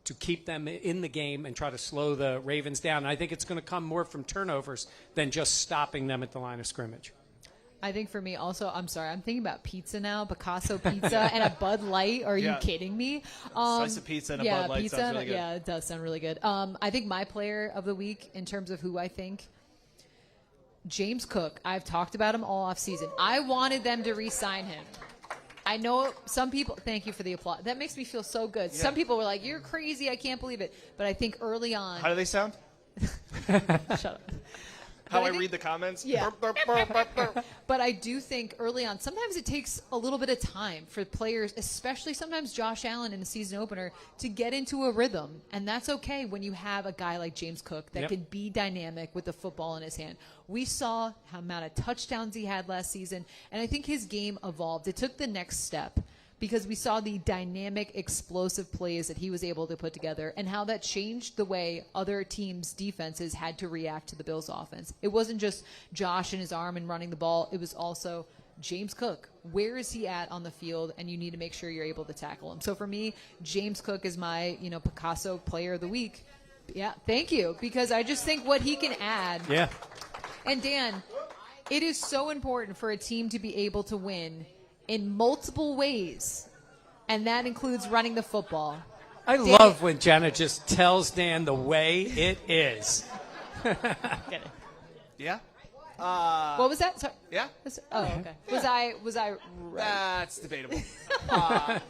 to keep them in the game and try to slow the Ravens down. And I think it's going to come more from turnovers than just stopping them at the line of scrimmage. I think for me also, I'm sorry, I'm thinking about pizza now, Picasso pizza and a Bud Light. Are you Yeah. kidding me? Slice of pizza and a Bud Light pizza sounds really good. Yeah, it does sound really good. I think my player of the week in terms of who I think, James Cook. I've talked about him all off season. I wanted them to re-sign him. I know some people, thank you for the applause. That makes me feel so good. Yeah. Some people were like, you're crazy, I can't believe it. But I think early on. How do they sound? Shut up. How But I I think- read the comments? Yeah. Burp, burp, burp, burp, burp. But I do think early on, sometimes it takes a little bit of time for players, especially sometimes Josh Allen in the season opener, to get into a rhythm. And that's okay when you have a guy like James Cook that Yep. can be dynamic with the football in his hand. We saw how amount of touchdowns he had last season, and I think his game evolved. It took the next step because we saw the dynamic, explosive plays that he was able to put together and how that changed the way other teams' defenses had to react to the Bills' offense. It wasn't just Josh and his arm and running the ball. It was also James Cook. Where is he at on the field? And you need to make sure you're able to tackle him. So for me, James Cook is my, Picasso Player of the Week. Yeah, thank you, because I just think what he can add. Yeah. And Dan, it is so important for a team to be able to win in multiple ways, and that includes running the football. I love when Jenna just tells Dan the way it is. Yeah? What was that? Sorry. Yeah? Oh, okay. Was I right? That's debatable. I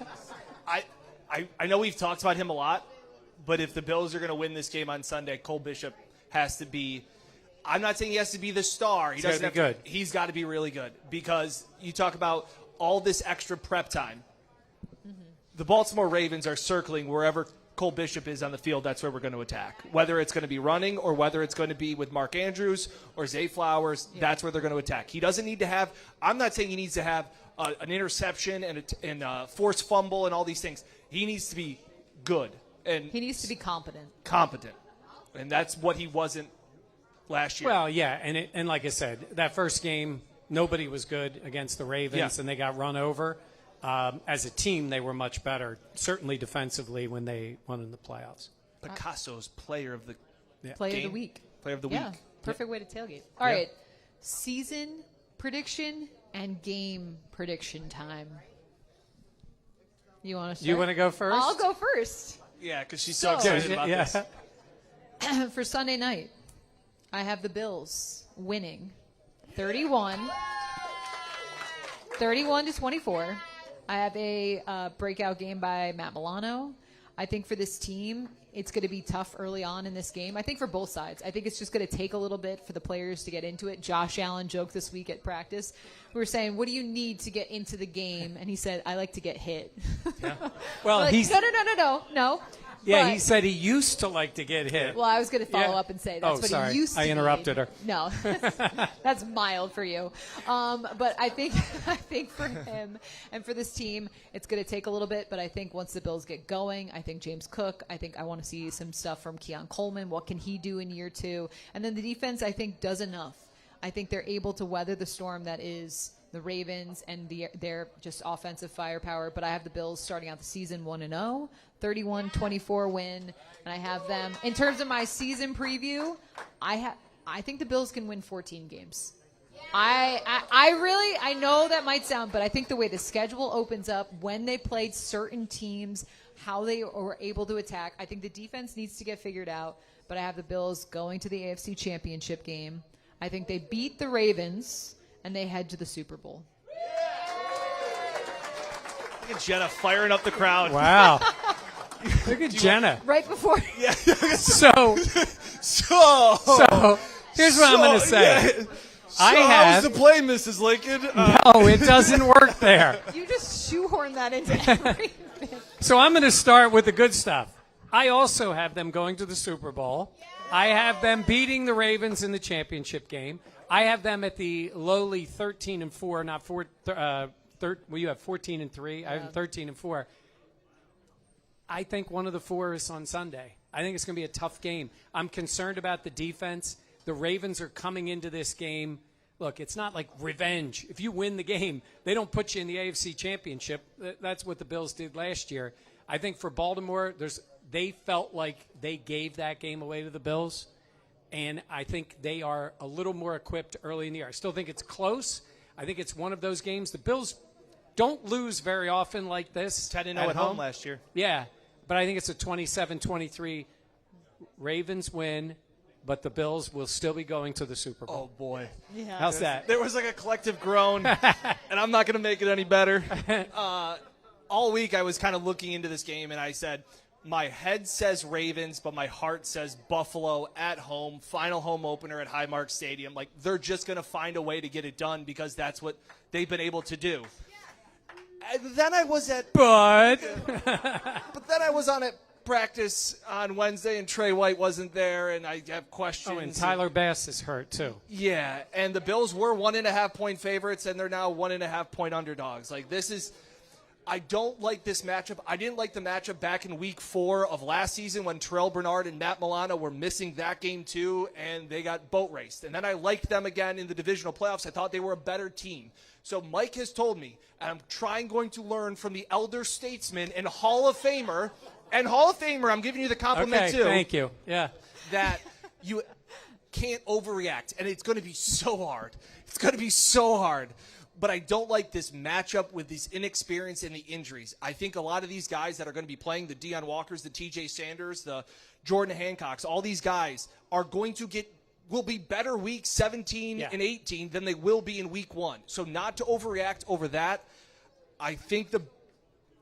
know we've talked about him a lot, but if the Bills are going to win this game on Sunday, Cole Bishop has to be. I'm not saying he has to be the star. He doesn't gotta have be good. to. He's got to be really good because you talk about all this extra prep time. The Baltimore Ravens are circling wherever Cole Bishop is on the field. That's where we're going to attack. Whether it's going to be running or whether it's going to be with Mark Andrews or Zay Flowers, that's where they're going to attack. He doesn't need to have. I'm not saying he needs to have an interception and a forced fumble and all these things. He needs to be good and He needs to be competent. and that's what he wasn't last year. Well, yeah, and like I said, that first game, nobody was good against the Ravens, Yeah. and they got run over. As a team, they were much better, certainly defensively, when they won in the playoffs. Picasso's player of the Play of Game. the week. Play of the Yeah, week. perfect way to tailgate. All right, season prediction and game prediction time. You want to start? You want to go first? I'll go first. Yeah, because she's so So- excited about this. For Sunday night, I have the Bills winning 31-24. I have a breakout game by Matt Milano. I think for this team, it's going to be tough early on in this game. I think for both sides. I think it's just going to take a little bit for the players to get into it. Josh Allen joked this week at practice. We were saying, what do you need to get into the game? And he said, I like to get hit. Yeah. Well, Like, he's no. yeah. But- He said he used to like to get hit. Well, I was going to follow Yeah. up and say that's what sorry. he used to I interrupted need. her. No, that's mild for you. But I think for him and for this team, it's going to take a little bit. But I think once the Bills get going, I think James Cook. I think I want to see some stuff from Keon Coleman. What can he do in year 2? And then the defense, I think, does enough. I think they're able to weather the storm that is the Ravens and their just offensive firepower. But I have the Bills starting out the season 1-0, 31-24 win, and I have them in terms of my season preview. I think the Bills can win 14 games. I know that might sound, but I think the way the schedule opens up, when they played certain teams, how they were able to attack, I think the defense needs to get figured out. But I have the Bills going to the AFC Championship game. I think they beat the Ravens, and they head to the Super Bowl. Look at Jenna firing up the crowd. Wow. Look at Jenna. Right before. Yeah. So here's what I'm going to say. Yeah. I How's have. the play, Mrs. Lincoln? No, it doesn't work there. You just shoehorn that into everything. So I'm going to start with the good stuff. I also have them going to the Super Bowl. I have them beating the Ravens in the championship game. I have them at the lowly 13-4, not 4. Well, you have 14-3. I have them 13-4. I think one of the 4 is on Sunday. I think it's going to be a tough game. I'm concerned about the defense. The Ravens are coming into this game. Look, it's not like revenge. If you win the game, they don't put you in the AFC Championship. That's what the Bills did last year. I think for Baltimore, they felt like they gave that game away to the Bills, and I think they are a little more equipped early in the year. I still think it's close. I think it's one of those games. The Bills don't lose very often like this. 10-0 at home last year. Yeah, but I think it's a 27-23 Ravens win, but the Bills will still be going to the Super Bowl. Oh, boy. Yeah. How's that? There was like a collective groan, and I'm not going to make it any better. All week I was kind of looking into this game, and I said, my head says Ravens, but my heart says Buffalo at home, final home opener at Highmark Stadium. Like, they're just going to find a way to get it done because that's what they've been able to do. And then I was at But then I was on at practice on Wednesday, and Trey White wasn't there, and I have questions. oh, and Tyler Bass is hurt too. Yeah, and the Bills were 1.5-point favorites, and they're now 1.5-point underdogs. Like, this is – I don't like this matchup. I didn't like the matchup back in Week 4 of last season when Terrell Bernard and Matt Milano were missing that game too, and they got boat raced. And then I liked them again in the divisional playoffs. I thought they were a better team. So Mike has told me, and I'm going to learn from the elder statesman and Hall of Famer, I'm giving you the compliment Okay, too. thank you. Yeah. That you can't overreact, and it's going to be so hard. It's going to be so hard. But I don't like this matchup with this inexperience and the injuries. I think a lot of these guys that are going to be playing, the Deion Walkers, the TJ Sanders, the Jordan Hancocks, all these guys are going to will be better week 17 and 18 than they will be in week 1. So not to overreact over that. I think the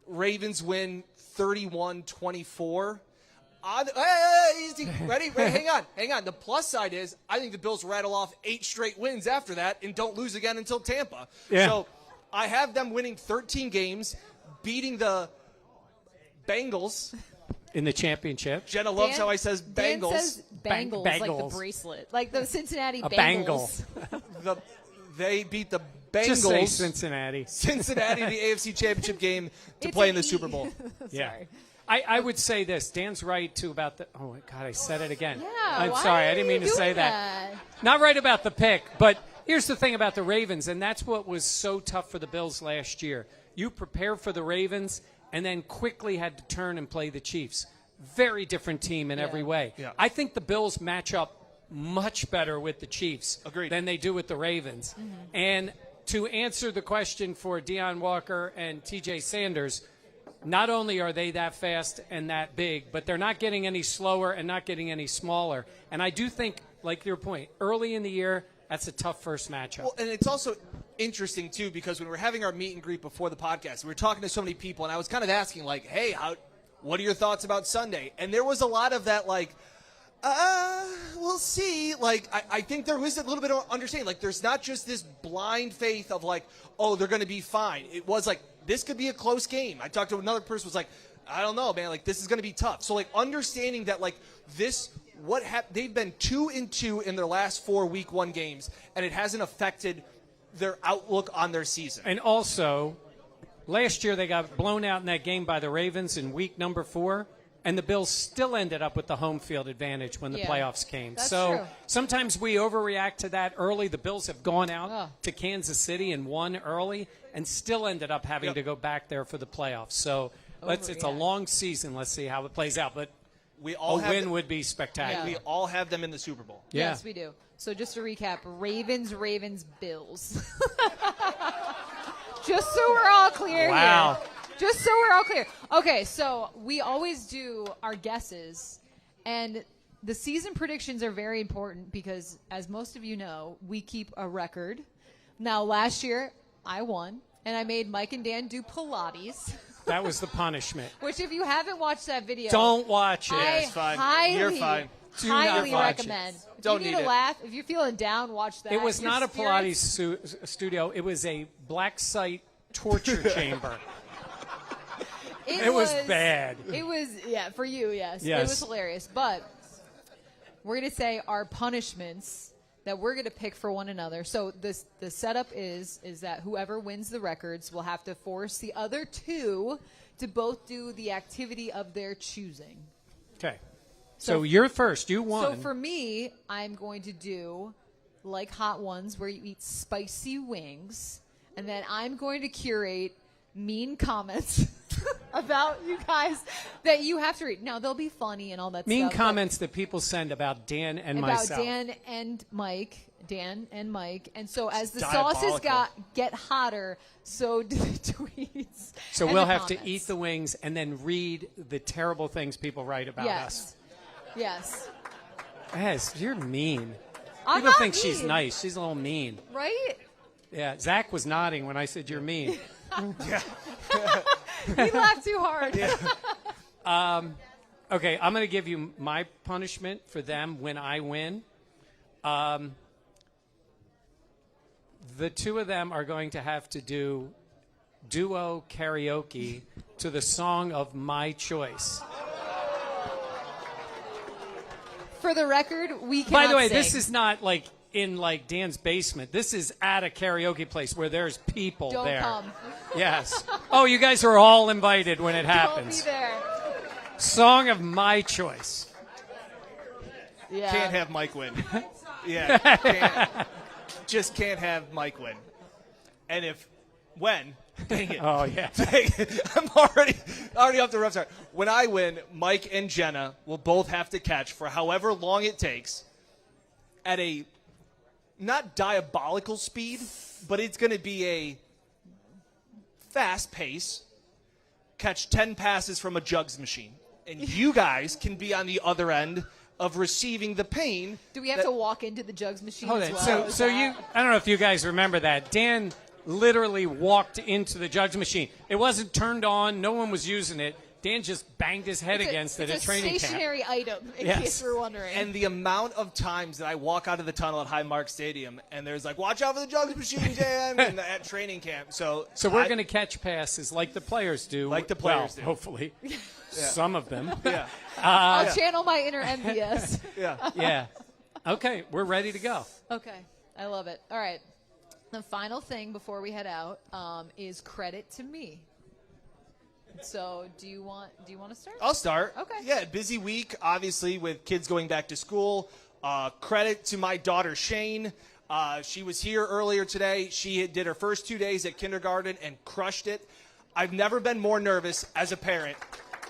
Ravens win 31-24. Easy. Ready? Hang on. The plus side is I think the Bills rattle off 8 straight wins after that and don't lose again until Tampa. Yeah. So I have them winning 13 games, beating the Bengals. In the championship. Jenna loves how I says Dan Bengals. says Bengals, like the Bengals. bracelet. Like the Cincinnati A Bengals. They beat the Bengals. Just say Cincinnati. Cincinnati, the AFC Championship game to It's play an in the Super Bowl. Yeah. Sorry. I would say this. Dan's right, too, about the – oh, my God, I said it again. Yeah, I'm why sorry. are I didn't you mean to say doing that. Not right about the pick, but here's the thing about the Ravens, and that's what was so tough for the Bills last year. You prepare for the Ravens and then quickly had to turn and play the Chiefs. very different team in every way. Yeah. I think the Bills match up much better with the Chiefs than they do with the Ravens. Mm-hmm. And to answer the question for Deion Walker and TJ Sanders, not only are they that fast and that big, but they're not getting any slower and not getting any smaller. And I do think, like your point, early in the year, that's a tough first matchup. Well, and it's also interesting, too, because when we were having our meet and greet before the podcast, we were talking to so many people, and I was kind of asking, like, hey, what are your thoughts about Sunday? And there was a lot of that, like, we'll see. Like, I think there was a little bit of understanding. Like, there's not just this blind faith of, like, oh, they're going to be fine. It was like, this could be a close game. I talked to another person who was like, I don't know, man. Like, this is going to be tough. So, like, understanding that, like, this – they've been 2-2 in their last 4 Week 1 games, and it hasn't affected their outlook on their season. And also, last year they got blown out in that game by the Ravens in week number 4, and the Bills still ended up with the home field advantage when the playoffs came. That's so true. sometimes we overreact to that early. The Bills have gone out to Kansas City and won early and still ended up having to go back there for the playoffs. So it's a long season. Let's see how it plays out. But a win would be spectacular. We all have them in the Super Bowl. Yeah. Yes, we do. So just to recap, Ravens, Bills. Just so we're all clear Wow. here. Just so we're all clear. Okay, so we always do our guesses, and the season predictions are very important because, as most of you know, we keep a record. Now, last year, I won, and I made Mike and Dan do Pilates. That was the punishment. Which, if you haven't watched that video, Don't watch it. I it's fine. highly, You're fine. Do not highly watch recommend. it. Don't if you need need it. a laugh, if you're feeling down, watch that. It was Your not a spirits- Pilates studio. It was a black site torture chamber. It was bad. It was, for you, yes. Yes. It was hilarious. But we're going to say our punishments that we're going to pick for one another. So the setup is that whoever wins the records will have to force the other two to both do the activity of their choosing. Okay. So you're first. You won. So for me, I'm going to do like Hot Ones where you eat spicy wings. And then I'm going to curate mean comments about you guys that you have to read. Now, they'll be funny and all that mean stuff. comments that people send about Dan and about myself. Dan and Mike. And so as the diabolical. sauces get hotter, so do the tweets. So and we'll the have to comments. eat the wings and then read the terrible things people write about us. Yes. Yes, you're mean. I'm People not think she's mean. nice. She's a little mean. Right? Yeah, Zach was nodding when I said you're mean. He laughed too hard. Okay, I'm going to give you my punishment for them when I win. The two of them are going to have to do duo karaoke to the song of my choice. For the record, we cannot By the way, sing. this is not like in like Dan's basement. This is at a karaoke place where there's people Don't there. come. Yes. Oh, you guys are all invited when it Don't be happens. there. Song of my choice. Yeah. Can't have Mike win. Just can't have Mike win. And dang it. Oh yeah. Dang it. I'm already off the rough start. When I win, Mike and Jenna will both have to catch for however long it takes at a not diabolical speed, but it's going to be a fast pace. Catch 10 passes from a jugs machine. And you guys can be on the other end of receiving the pain. Do we have to walk into the jugs machine Hold as it. well? So you, I don't know if you guys remember that. Dan literally walked into the jugs machine. It wasn't turned on. No one was using it. Dan just banged his head against it at training camp. It's a stationary item, in Yes. case you're wondering. And the amount of times that I walk out of the tunnel at Highmark Stadium and there's like, watch out for the jugs machine, Dan, and at training camp. So we're going to catch passes like the players do. Like the players do. do. Hopefully. Some of them. Yeah. I'll channel my inner envious. Yeah. Okay, we're ready to go. Okay, I love it. All right, the final thing before we head out is credit to me. So, do you want to start? I'll start. Okay. Yeah, busy week, obviously, with kids going back to school. Credit to my daughter, Shane. She was here earlier today. She did her first 2 days at kindergarten and crushed it. I've never been more nervous as a parent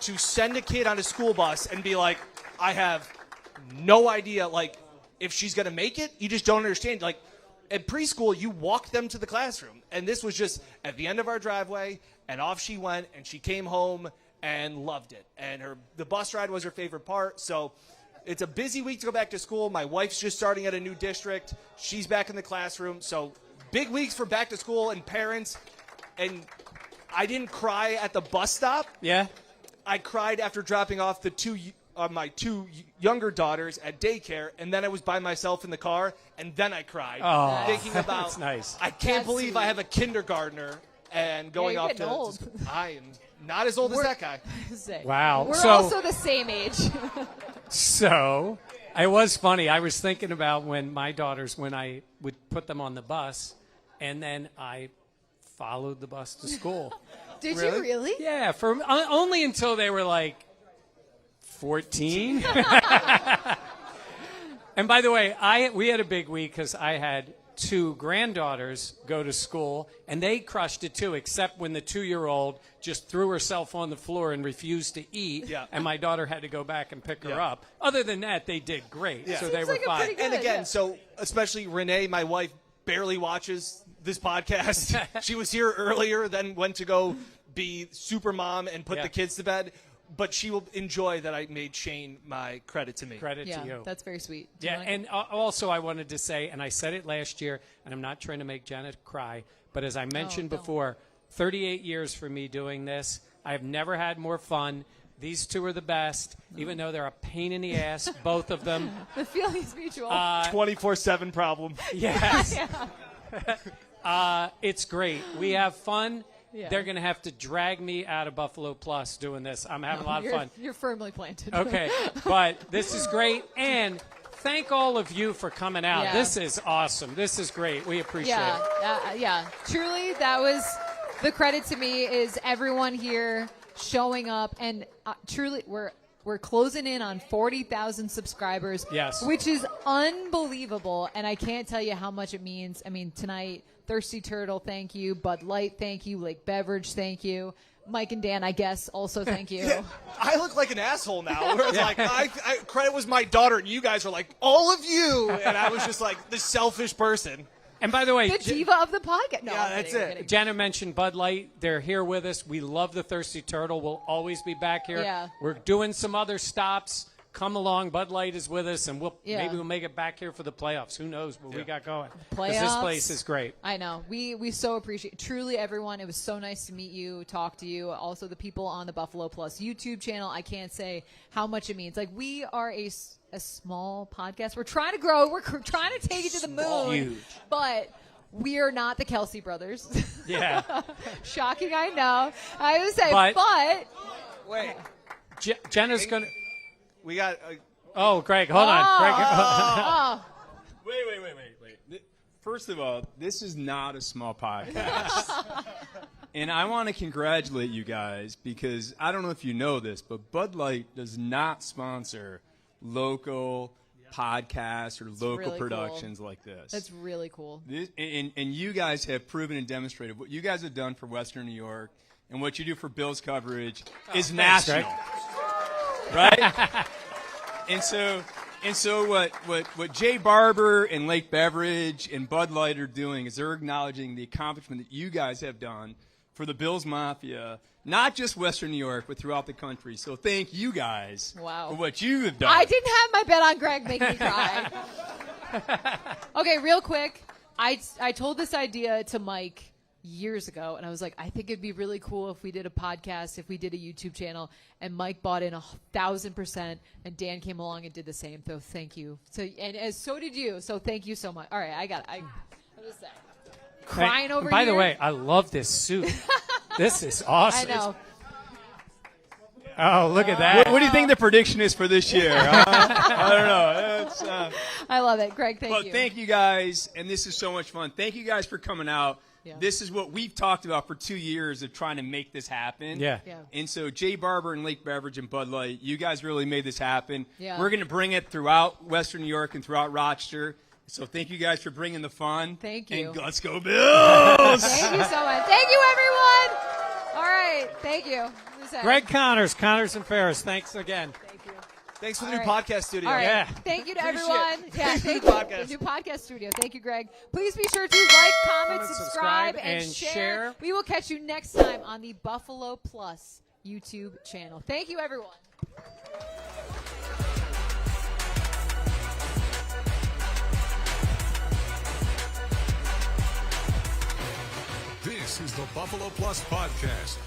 to send a kid on a school bus and be like, I have no idea, like, if she's going to make it. You just don't understand. Like, at preschool, you walk them to the classroom. And this was just at the end of our driveway, and off she went, and she came home and loved it. And the bus ride was her favorite part. So it's a busy week to go back to school. My wife's just starting at a new district. She's back in the classroom. So big weeks for back to school and parents. And I didn't cry at the bus stop. Yeah. I cried after dropping off my two younger daughters at daycare, and then I was by myself in the car, and then I cried, thinking about, that's nice. I can't That's believe sweet. I have a kindergartner and going you're off getting to old. school. I am not as old as that guy. Wow. We're So- also the same age. So it was funny. I was thinking about when I would put them on the bus, and then I followed the bus to school. Did you really? Yeah, for only until they were like 14. And by the way, we had a big week because I had 2 granddaughters go to school, and they crushed it too, except when the 2-year-old just threw herself on the floor and refused to eat, Yeah. and my daughter had to go back and pick her Yeah. up. Other than that, they did great, Yeah. so they Seems were like a fine. pretty good- And again, yeah. so especially Renee, my wife, barely watches this podcast. She was here earlier, then went to go be super mom and put Yeah. the kids to bed. But she will enjoy that I made Shane my credit to me. Credit Yeah, to you. that's very sweet. Do you Yeah, like and also I wanted to say, and I said it last year, and I'm not trying to make Jenna cry, but as I mentioned don't. before, 38 years for me doing this. I have never had more fun. These 2 are the best, even though they're a pain in the ass, both of them. The feeling is mutual. 24/7 problem. Yes. It's great. We have fun. Yeah. They're going to have to drag me out of Buffalo Plus doing this. I'm having a lot of fun. You're firmly planted. Okay, but this is great, and thank all of you for coming out. Yeah. This is awesome. This is great. We appreciate it. Yeah. Truly, that was the credit to me is everyone here showing up, and truly, we're closing in on 40,000 subscribers. Yes. Which is unbelievable, and I can't tell you how much it means. I mean, tonight, Thirsty Turtle, thank you. Bud Light, thank you. Lake Beverage, thank you. Mike and Dan, I guess, also thank you. I look like an asshole now. Where it's like, credit was my daughter, and you guys are like, all of you. And I was just like the selfish person. And by the way, The diva of the podcast. No, Yeah, I'm that's kidding, I'm it. kidding. Jenna mentioned Bud Light. They're here with us. We love the Thirsty Turtle. We'll always be back here. Yeah. We're doing some other stops. Come along. Bud Light is with us, and maybe we'll make it back here for the playoffs. Who knows what we got going? 'Cause this Playoffs. place is great. I know. We so appreciate truly everyone. It was so nice to meet you, talk to you. Also the people on the Buffalo Plus YouTube channel. I can't say how much it means. Like, we are a small podcast. We're trying to grow. We're trying to take it to the moon. Huge. But we are not the Kelsey brothers. Yeah. Shocking, I know. I would say, But- but Wait, Jenna's going to. we got. Oh, Greg, hold on. Greg, oh, Wait. First of all, this is not a small podcast. And I want to congratulate you guys because I don't know if you know this, but Bud Light does not sponsor local podcasts or local really cool. productions like this. that's really cool. And you guys have proven and demonstrated what you guys have done for Western New York and what you do for Bills coverage is thanks, national. Greg. Right? And so what Jay Barber and Lake Beverage and Bud Light are doing is they're acknowledging the accomplishment that you guys have done for the Bills Mafia, not just Western New York, but throughout the country. So thank you guys Wow. for what you have done. I didn't have my bet on Greg make me cry. Okay, real quick. I told this idea to Mike years ago, and I was like, I think it'd be really cool if we did a podcast, if we did a YouTube channel, and Mike bought in 1,000%, and Dan came along and did the same. So thank you. So so did you. So thank you so much. All right, I'm just saying. Crying over By here. the way, I love this suit. This is awesome. I know. Oh, look at that. What do you think the prediction is for this year? I don't know. It's, I love it. Greg, thank but you. thank you guys, and this is so much fun. Thank you guys for coming out. Yeah. This is what we've talked about for 2 years of trying to make this happen. Yeah. Yeah. And so Jay Barber and Lake Beverage and Bud Light, you guys really made this happen. Yeah. We're going to bring it throughout Western New York and throughout Rochester. So thank you guys for bringing the fun. Thank you. And let's go Bills! Thank you so much. Thank you, everyone. All right. right. Thank you. Greg Connors and Ferris, thanks again. Thanks for the All new right. podcast studio. All right. Yeah. Thank you to Appreciate everyone. it. Yeah, thank New you. podcast. The new podcast studio. Thank you, Greg. Please be sure to like, comment, subscribe, and share. We will catch you next time on the Buffalo Plus YouTube channel. Thank you, everyone. This is the Buffalo Plus Podcast.